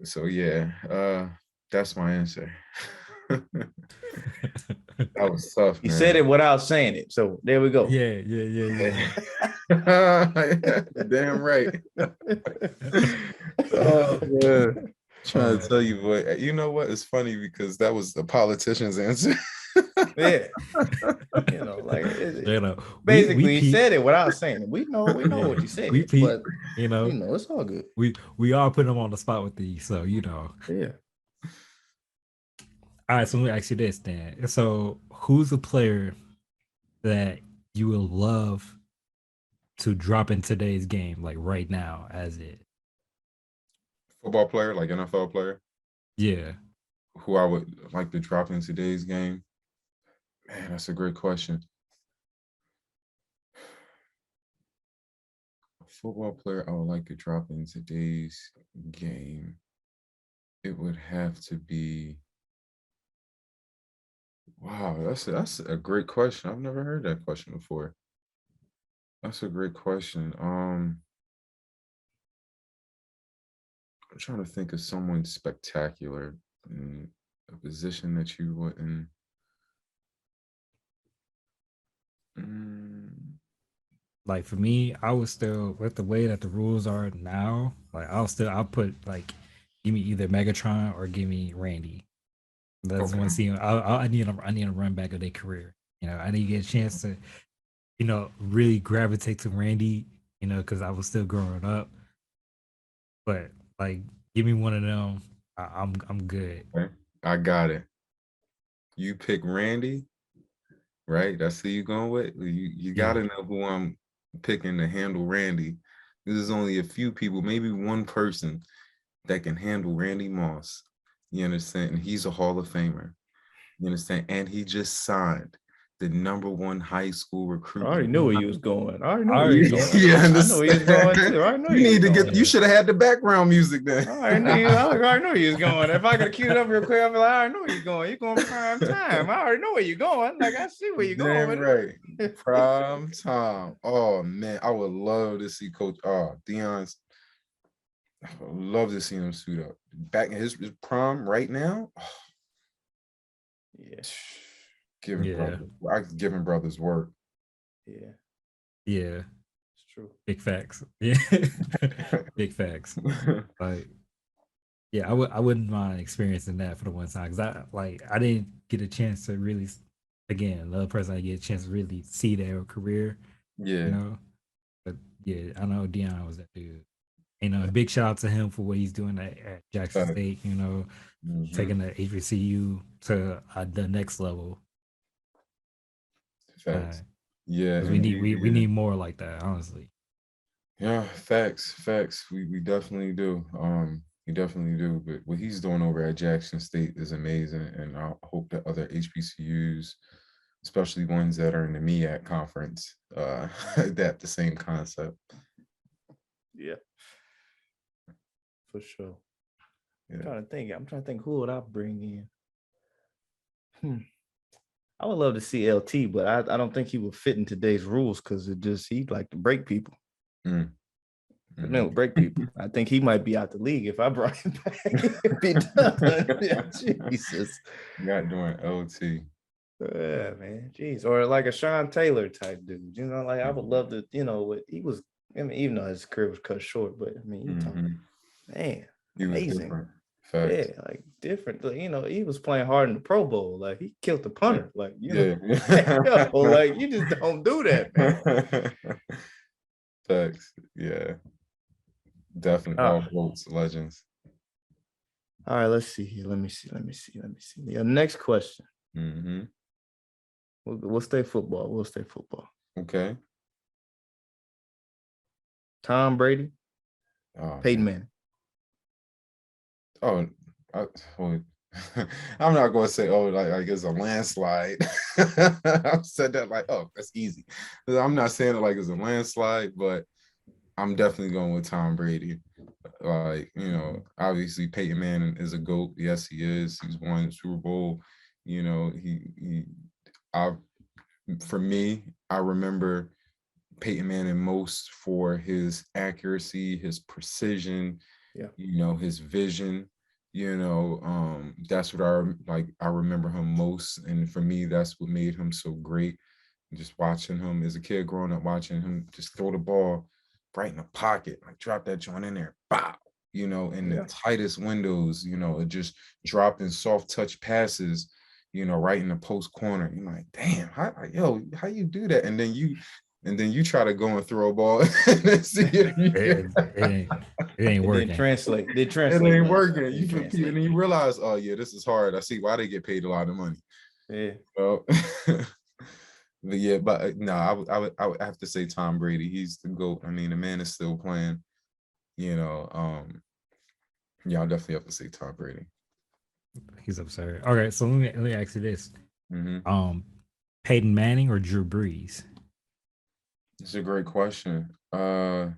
so yeah, that's my answer. That was tough, He man. said it without saying it. So there we go. Yeah. Damn right. Oh man. Trying to tell you, boy. You know what? It's funny because that was the politician's answer. Yeah. Basically, he said it without saying it. We know what you said. But it's all good. We all put him on the spot with these, so Yeah. All right, so let me ask you this then. So who's a player that you would love to drop in today's game, like right now, as it? Football player, like NFL player? Yeah. Who I would like to drop in today's game? Man, that's a great question. A football player I would like to drop in today's game. It would have to be. Wow, that's a great question. I've never heard that question before. That's a great question. I'm trying to think of someone spectacular in a position that you wouldn't. Like for me, I would still, with the way that the rules are now, like I'll put like, give me either Megatron or give me Randy. That's Okay. one scene. I need a run back of their career. I need to get a chance to, really gravitate to Randy. Because I was still growing up. But like, give me one of them. I'm good. Okay. I got it. You pick Randy, right? That's who you going with. You got to know who I'm picking to handle Randy. There's only a few people, maybe one person that can handle Randy Moss. You understand? And he's a Hall of Famer. You understand? And he just signed the #1 high school recruit. I already knew where he was going. I already knew where he was going. Yeah, I know he was going too. I know you should have had the background music then. I already knew he was going. If I could queue it up real quick, I'd be like, I already know where you're going. You're going prime time. I already know where you're going. Like, I see where you're going. Right. Prime time. Oh man, I would love to see Coach Deion's. I would love to see him suit up. Back in his prime right now. Oh. Yeah. Giving brothers work. Yeah. It's true. Big facts. Yeah. Big facts. Like, yeah, I wouldn't mind experiencing that for the one time, because I didn't get a chance to really, again, another person I get a chance to really see their career. Yeah. But yeah, I know Deion was that dude. A big shout out to him for what he's doing at Jackson State. Taking the HBCU to the next level. Facts. Yeah, we need more like that, honestly. Yeah, facts. We definitely do. We definitely do. But what he's doing over at Jackson State is amazing, and I hope that other HBCUs, especially ones that are in the MEAC conference, adapt the same concept. Yeah, for sure. Yeah. I'm trying to think who would I bring in. I would love to see LT, but I don't think he would fit in today's rules because he'd like to break people. No, break people. I think he might be out the league if I brought him back. Be done. Yeah, Jesus. Not doing LT. Yeah, man. Jeez. Or like a Sean Taylor type dude. Like I would love to, he was, even though his career was cut short, but man, he was amazing. Different. Facts. Yeah, like different. He was playing hard in the Pro Bowl. Like he killed the punter. Like like you just don't do that, man. Facts. Yeah. Definitely all votes, legends. All right, let's see here. Let me see. Yeah, next question. Mm-hmm. We'll stay football. Okay. Tom Brady, Oh, Peyton man. Manning. Oh, I'm not going to say, like it's a landslide. I've said that like, oh, that's easy. I'm not saying it like it's a landslide, but I'm definitely going with Tom Brady. Like, obviously Peyton Manning is a GOAT. Yes, he is. He's won Super Bowl. For me, I remember Peyton Manning most for his accuracy, his precision, his vision. That's what I remember him most. And for me, that's what made him so great. Just watching him as a kid growing up, watching him just throw the ball right in the pocket, like drop that joint in there, bow, in the tightest windows, just dropping soft touch passes, right in the post corner. You're like, damn, how you do that? And then you try to go and throw a ball and see it ain't working. It translate. It ain't working. You compete and you realize, oh yeah, this is hard. I see why they get paid a lot of money. Yeah. But yeah, no, I would have to say Tom Brady. He's the GOAT. I mean, the man is still playing. I'll definitely have to say Tom Brady. He's absurd. All right, so let me ask you this: Mm-hmm. Peyton Manning or Drew Brees? It's a great question. Drew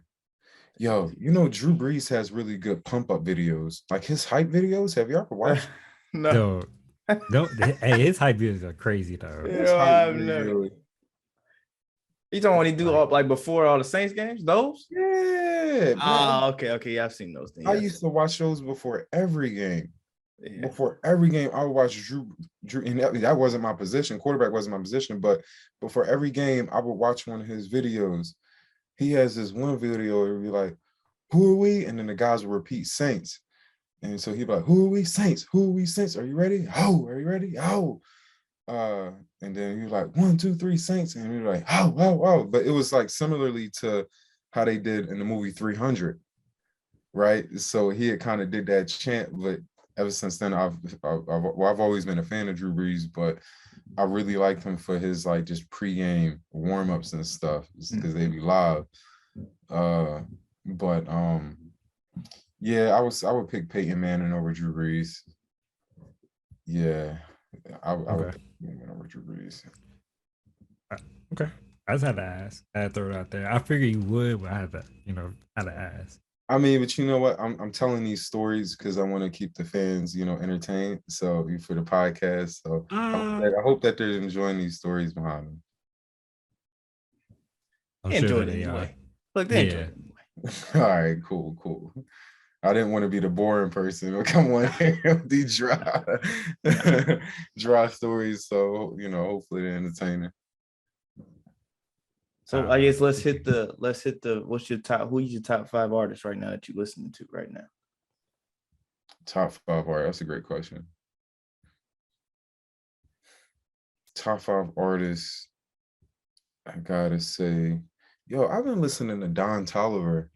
Brees has really good pump up videos, like his hype videos. Have you ever watched? No. Hey, his hype videos are crazy though. I've never. You talking when he do all like before all the Saints games? Those? Yeah. Oh, okay. Yeah, I've seen those things. I used to watch those before every game. Yeah. Before every game, I would watch Drew, and that wasn't my position. Quarterback wasn't my position, but before every game, I would watch one of his videos. He has this one video where he'd be like, "Who are we?" And then the guys would repeat Saints. And so he'd be like, "Who are we? Saints. Who are we? Saints. Are you ready? Oh, are you ready? Oh." And then you're like, 1, 2, 3 Saints. And you're like, oh. But it was like similarly to how they did in the movie 300, right? So he had kind of did that chant, but ever since then, I've always been a fan of Drew Brees, but I really liked him for his like just pregame warm-ups and stuff because they be live. Yeah, I would pick Peyton Manning over Drew Brees. Yeah, I would pick Peyton Manning over Drew Brees. Okay, I just had to ask. I had to throw it out there. I figured you would, but I had to, had to ask. I mean, but you know what? I'm telling these stories because I want to keep the fans, entertained. So for the podcast, so I hope that they're enjoying these stories behind them. Enjoy it anyway. Look, they enjoy it anyway. All right, cool. I didn't want to be the boring person who come on here with these dry stories. So hopefully they're entertaining. So I guess let's hit the who's your top 5 artists right now that you're listening to right now? Top 5 artists. That's a great question. Top 5 artists. I gotta say, I've been listening to Don Toliver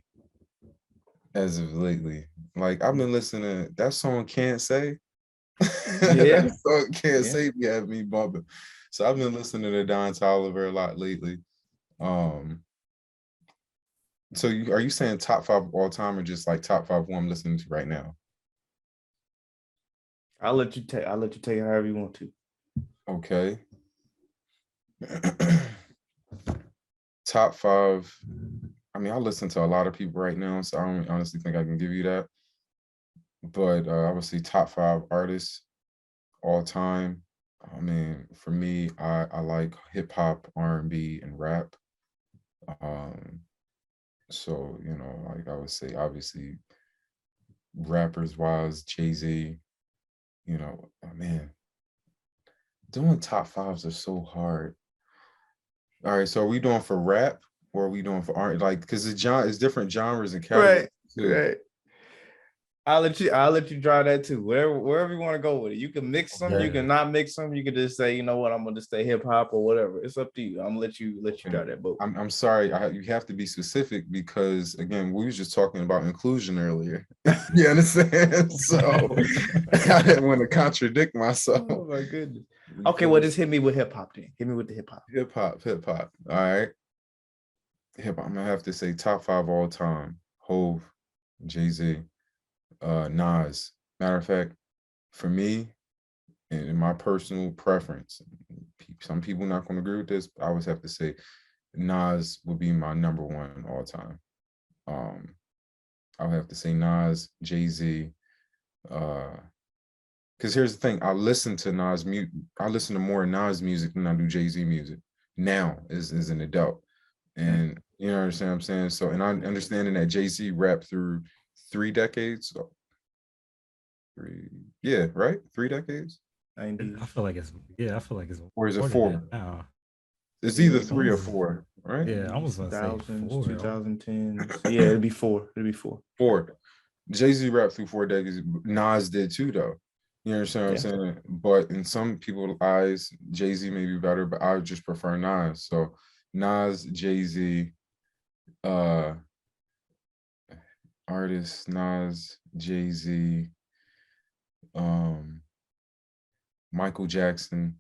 as of lately. Like I've been listening to that song Can't Say. Yeah. That song Can't Say you have me bumping. So I've been listening to Don Toliver a lot lately. So are you saying top 5 all time or just like top 5 who I'm listening to right now? I'll let you take it however you want to. Okay. Top 5. I mean, I listen to a lot of people right now, so I don't honestly think I can give you that. But obviously top 5 artists all time. I mean, for me, I like hip hop, R&B, and rap. So, like I would say, obviously, rappers wise, Jay-Z, man, doing top 5s are so hard. All right, so are we doing for rap or are we doing for art? Like, because it's different genres and categories. Right. I'll let you try that too. Wherever you want to go with it. You can mix them, you Okay. can not mix them. You can just say, you know what, I'm gonna stay hip hop or whatever. It's up to you. I'm gonna let you try that boat. I'm sorry. You have to be specific because again, we was just talking about inclusion earlier. You understand? So I didn't want to contradict myself. Oh my goodness. Okay, well, just hit me with hip hop then. Hit me with the hip hop. Hip hop. All right. Hip hop. I'm gonna have to say top 5 all time. Hove, Jay-Z, Nas. Matter of fact, for me, and in my personal preference, some people not going to agree with this, but I always have to say Nas would be my number 1 all time. I would have to say Nas, Jay-Z, because here's the thing, I listen to more Nas music than I do Jay-Z music now as an adult. And you know what I'm saying? So, and I'm understanding that Jay-Z rapped through 3 decades. Right? 3 decades? I feel like it's or is it 4? Now. It's either 3 or 4, right? Yeah, I was gonna say 4. 2010s. Yeah, it'd be 4. 4. Jay-Z rapped through 4 decades. Nas did too, though. You understand what I'm saying? But in some people's eyes, Jay-Z may be better, but I would just prefer Nas. So Nas, Jay-Z, artists, Nas, Jay-Z, Michael Jackson.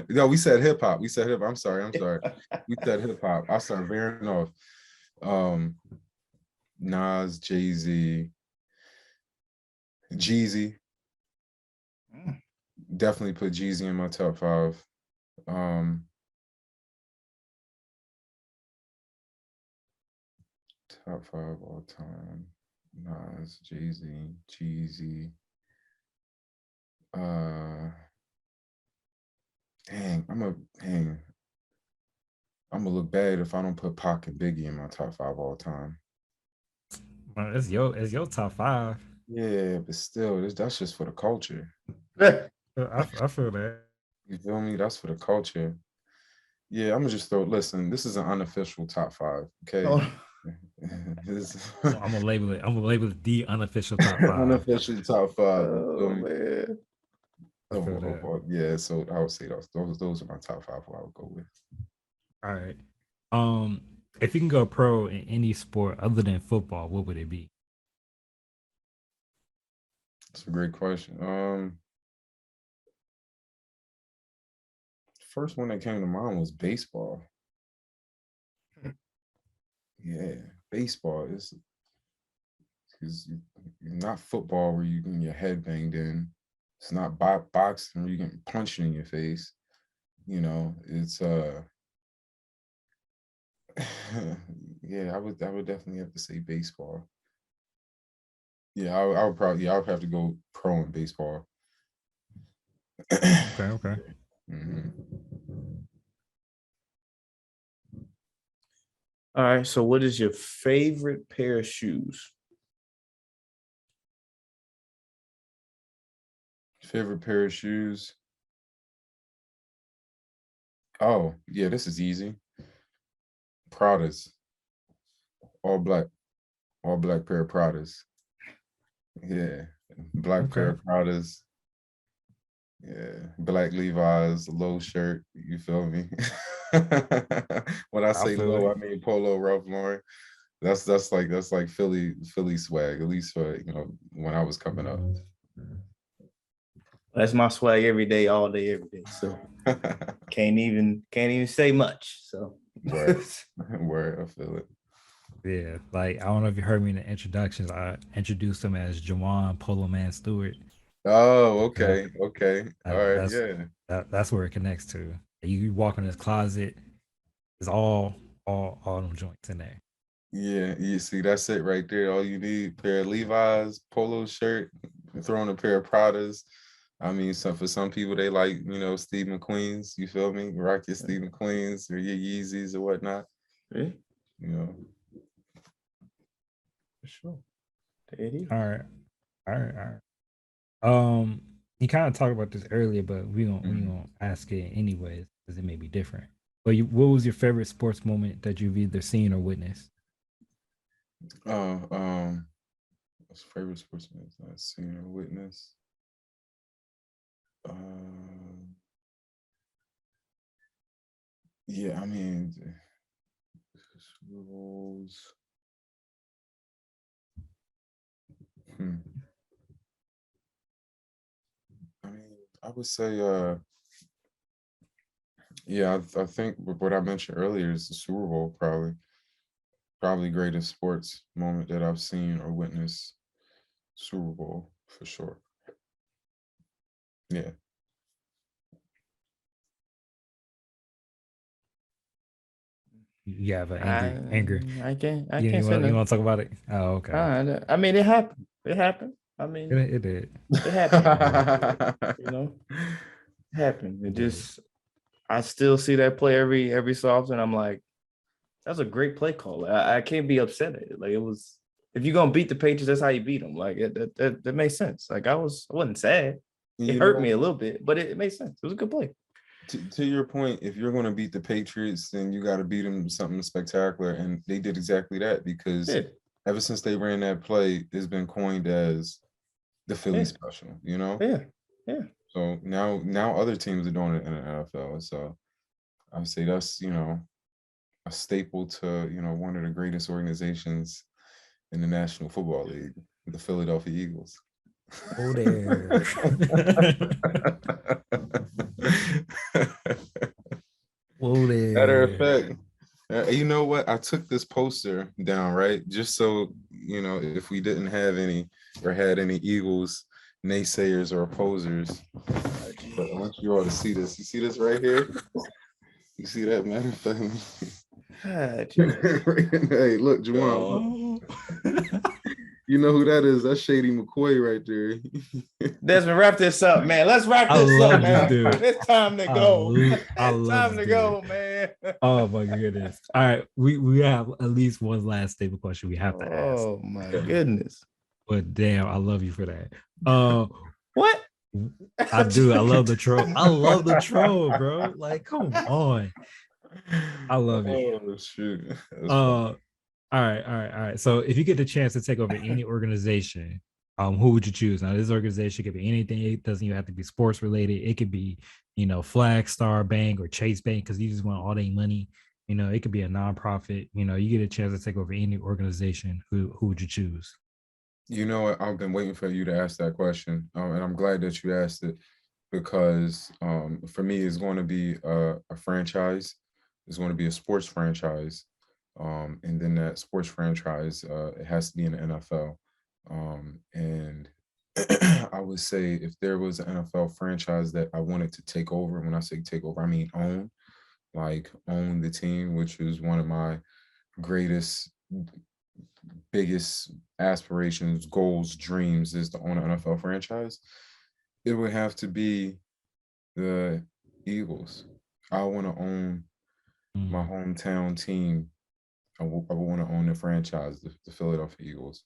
No, we said hip hop. I'm sorry. We said hip hop. I started veering off. Nas, Jay-Z, Jeezy. Definitely put Jeezy in my top 5. Top 5 all time. Nas, Jay-Z, Jeezy. I'm gonna look bad if I don't put Pac and Biggie in my top 5 all time. Well, it's your top 5. Yeah, but still, that's just for the culture. I feel that. You feel me? That's for the culture. Yeah, I'm gonna just listen, this is an unofficial top 5, okay? I'm gonna label it the unofficial top 5. Unofficial top 5. Oh man. Yeah, so I would say those are my top 5 who I would go with. All right. If you can go pro in any sport other than football, what would it be? That's a great question. First one that came to mind was baseball. Yeah, baseball is because you're not football where you get your head banged in. It's not boxing where you get punched in your face. You know, it's yeah, I would definitely have to say baseball. Yeah, I would have to go pro in baseball. Okay. Mm-hmm. All right. So, what is your favorite pair of shoes? Favorite pair of shoes? Oh, yeah, this is easy. Pradas. All black pair of Pradas. Yeah, black pair of Pradas. Yeah, black Levi's, low shirt. You feel me? When I say low, I mean Polo Ralph Lauren. That's like Philly swag, at least for when I was coming up. That's my swag every day, all day, every day. So can't even say much. So Word, I feel it. Yeah, like I don't know if you heard me in the introductions. I introduced him as Jawan Polo Man Stewart. Oh, okay. All right, that's where it connects to. You walk in his closet, it's all them joints in there. Yeah, you see, that's it right there. All you need, pair of Levi's, polo shirt, throw in a pair of Pradas. I mean, for some people, they like, Steve McQueen's, you feel me? Rock your Steve McQueen's or your Yeezys or whatnot. Yeah. For sure. All right. You kind of talked about this earlier, but we gonna ask it anyways, because it may be different. But what was your favorite sports moment that you've either seen or witnessed? Favorite sportsman I've seen or witnessed. Yeah, I mean, Super Bowls. I mean, I would say, yeah, I think what I mentioned earlier is the Super Bowl, probably greatest sports moment that I've seen or witnessed. Super Bowl for sure. Yeah. You have an anger. I can't You say nothing. want to talk about it? Oh, okay. I mean, it happened. It happened. I mean, It did. it happened. You know, it happened. It just, I still see that play every so often. I'm like, that's a great play call. I can't be upset at it. Like, it was, if you're gonna beat the Patriots, that's how you beat them. Like, that made sense. Like, I wasn't sad. It hurt me a little bit, but it made sense. It was a good play. To your point, if you're going to beat the Patriots, then you got to beat them something spectacular, and they did exactly that, because ever since they ran that play, it's been coined as the Philly special. You know? Yeah. So now other teams are doing it in the NFL. So I would say that's, a staple to, one of the greatest organizations in the National Football League, the Philadelphia Eagles. Oh, there. Whoa there. Matter of fact, you know what? I took this poster down, right? Just so, if we didn't have any or had any Eagles naysayers or opposers. But I want you all to see this. You see this right here? You see that? Matter of fact. Hey, look, Jamal. You know who that is? That's Shady McCoy right there. Desmond, wrap this up, man. Let's wrap this up, man. It's time to go. It's time to go, man. Oh my goodness. All right. We have at least one last stable question we have to ask. Oh my goodness. But damn, I love you for that. What? I do. I love the troll. I love the troll, bro. Like, come on. I love it. Oh, shoot. All right. So if you get the chance to take over any organization, who would you choose? Now, this organization could be anything. It doesn't even have to be sports related. It could be, Flag Star Bank or Chase Bank, because you just want all their money. It could be a nonprofit. You get a chance to take over any organization. Who would you choose? You know what? I've been waiting for you to ask that question, and I'm glad that you asked it, because for me, it's going to be a franchise. It's going to be a sports franchise. And then that sports franchise, it has to be in the NFL. And I would say if there was an NFL franchise that I wanted to take over, when I say take over, I mean own the team, which is one of my biggest aspirations, goals, dreams, is to own an NFL franchise. It would have to be the Eagles. I want to own my hometown team. I want to own the franchise, the Philadelphia Eagles,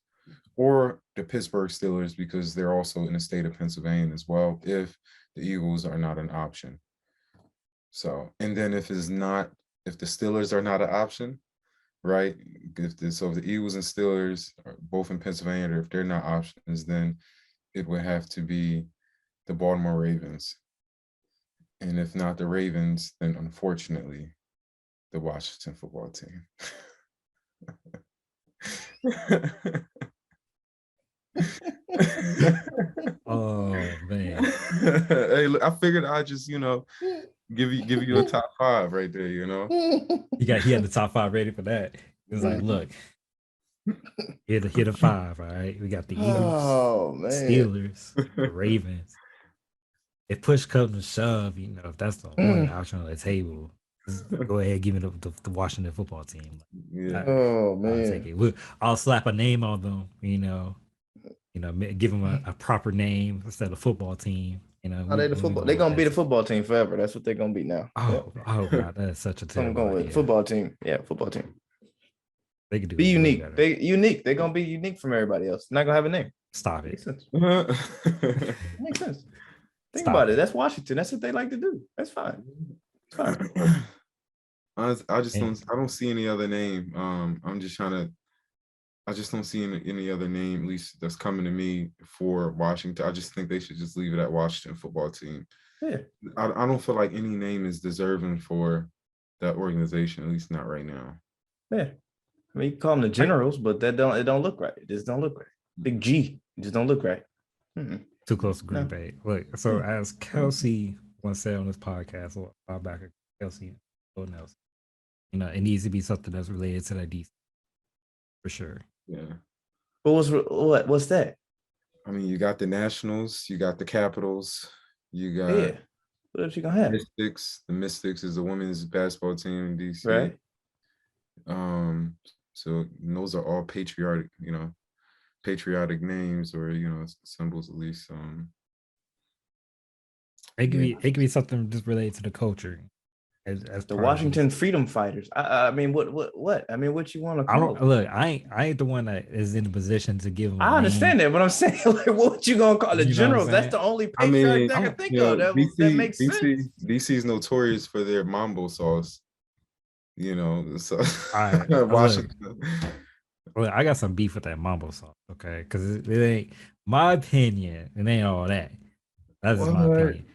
or the Pittsburgh Steelers, because they're also in the state of Pennsylvania as well, if the Eagles are not an option. So, and then if the Steelers are not an option, right? If the Eagles and Steelers are both in Pennsylvania, or if they're not options, then it would have to be the Baltimore Ravens. And if not the Ravens, then unfortunately, the Washington football team. Oh man. Hey, look, I figured I'd just, give you a top 5 right there, He had the top 5 ready for that. It was like, look, hit a 5, all right. We got the Eagles, Steelers, the Ravens. If push comes to shove, if that's the only option on the table, go ahead, give me the Washington football team. Yeah. I'll take it. I'll slap a name on them, give them a proper name instead of football team. They're gonna be the football team forever. That's what they're gonna be now. Oh God, that is such a terrible idea. Football team. Yeah, football team. They could do be unique. They're gonna be unique from everybody else. Not gonna have a name. Stop it. Makes sense. Makes sense. Think about it. That's Washington. That's what they like to do. That's fine. It's fine. I don't see any other name. I'm just trying to I just don't see any other name, at least that's coming to me for Washington. I just think they should just leave it at Washington football team. Yeah. I don't feel like any name is deserving for that organization, at least not right now. Yeah. I mean, you can call them the Generals, but it don't look right. It just don't look right. Big G, it just don't look right. Too close to Green Bay. Look, so as Kelsey once said on this podcast a while back, Kelsey Nelson, it needs to be something that's related to that DC for sure. Yeah. What's that? I mean, you got the Nationals, you got the Capitals, you got What else you gonna have? Mystics. The Mystics is a women's basketball team in DC. Right. So those are all patriotic names, or symbols at least. It could be something just related to the culture. As the Washington Freedom Fighters. I mean, what? I mean, what you want to call them? Look, I ain't the one that is in the position to give them. I understand that, but I'm saying, like, what you gonna call the Generals? That's the only patriotic I can think of. That makes sense. DC is notorious for their mambo sauce. So right, Washington. Look, I got some beef with that mambo sauce, okay? Because it ain't my opinion. It ain't all that. That's just my opinion.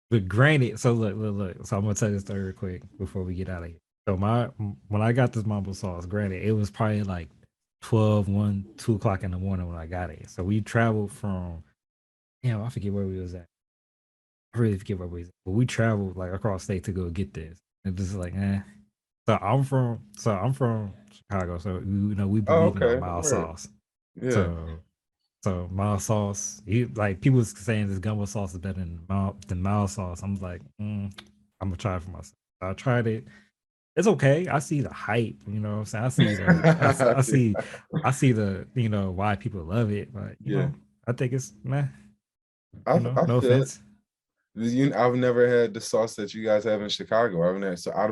But granted, so look. So I'm gonna tell you this story real quick before we get out of here. So when I got this mambo sauce, granted, it was probably like 2 o'clock in the morning when I got it. So we traveled from, I forget where we was at. I really forget where we was at. But we traveled like across state to go get this. And just like, So I'm from Chicago. So we believe in mild sauce. Yeah. So mild sauce, like people was saying this gumbo sauce is better than mild sauce. I'm like, I'm gonna try it for myself. I tried it. It's okay. I see the hype, you know what I'm saying? I see the why people love it, but you know, I think it's meh. No offense. I've never had the sauce that you guys have in Chicago. I haven't had, so I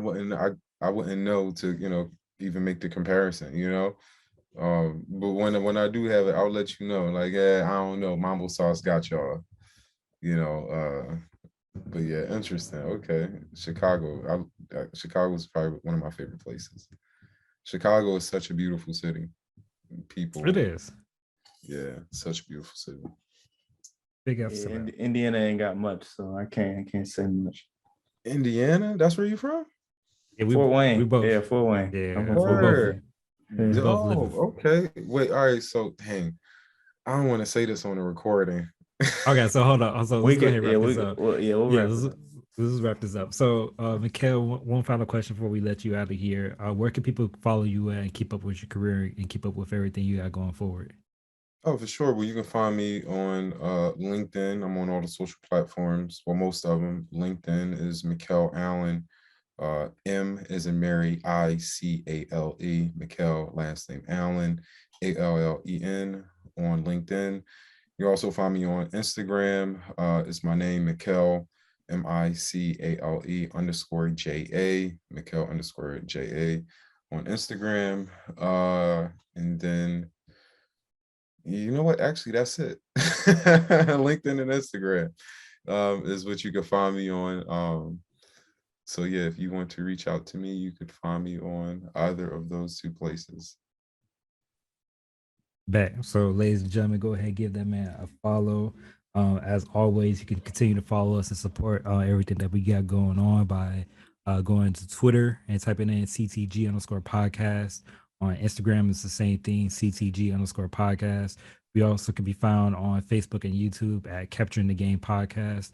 wouldn't know to even make the comparison, but when I do have it, I'll let you know. Like, I don't know, mambo sauce got y'all, but yeah, interesting. Okay, Chicago. Chicago is probably one of my favorite places. Chicago is such a beautiful city. People. It is. Yeah, such a beautiful city. Big ups to that. Indiana ain't got much, so I can't say much. Indiana, that's where you from? Yeah, Fort Wayne. We both. Yeah, Fort Wayne. Yeah, okay. Wait, all right. So, dang, I don't want to say this on the recording. Okay, so hold on. So let's go ahead and wrap this up. Let's wrap this up. So, Micale, one final question before we let you out of here. Where can people follow you and keep up with your career and keep up with everything you got going forward? Oh, for sure. Well, you can find me on LinkedIn. I'm on all the social platforms. Well, most of them. LinkedIn is Micale Allen. M as in Mary, I-C-A-L-E, Micale, last name Allen, A-L-L-E-N on LinkedIn. You also find me on Instagram. It's my name, Micale, M-I-C-A-L-E _J-A, Micale _J-A on Instagram. And then, you know what? Actually, that's it. LinkedIn and Instagram is what you can find me on. So yeah, if you want to reach out to me, you could find me on either of those two places. Bet. So ladies and gentlemen, go ahead and give that man a follow. As always, you can continue to follow us and support everything that we got going on by going to Twitter and typing in CTG_podcast. On Instagram, it's the same thing, CTG_podcast. We also can be found on Facebook and YouTube at Capturing the Game Podcast.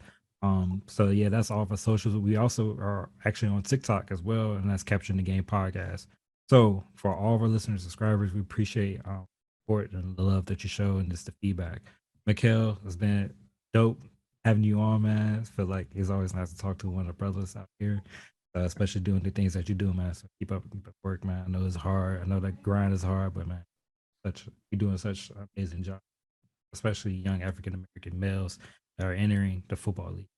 So yeah, that's all of our socials. We also are actually on TikTok as well, and that's Capturing the Game Podcast. So for all of our listeners, subscribers, we appreciate support and the love that you show and just the feedback. Micale, it's been dope having you on, man. I feel like it's always nice to talk to one of the brothers out here, especially doing the things that you do, man. So keep up the work, man. I know it's hard. I know that grind is hard, but man, you're doing such an amazing job, especially young African American males that are entering the football league.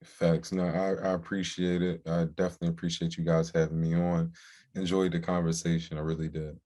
Facts. No, I appreciate it. I definitely appreciate you guys having me on. Enjoyed the conversation. I really did.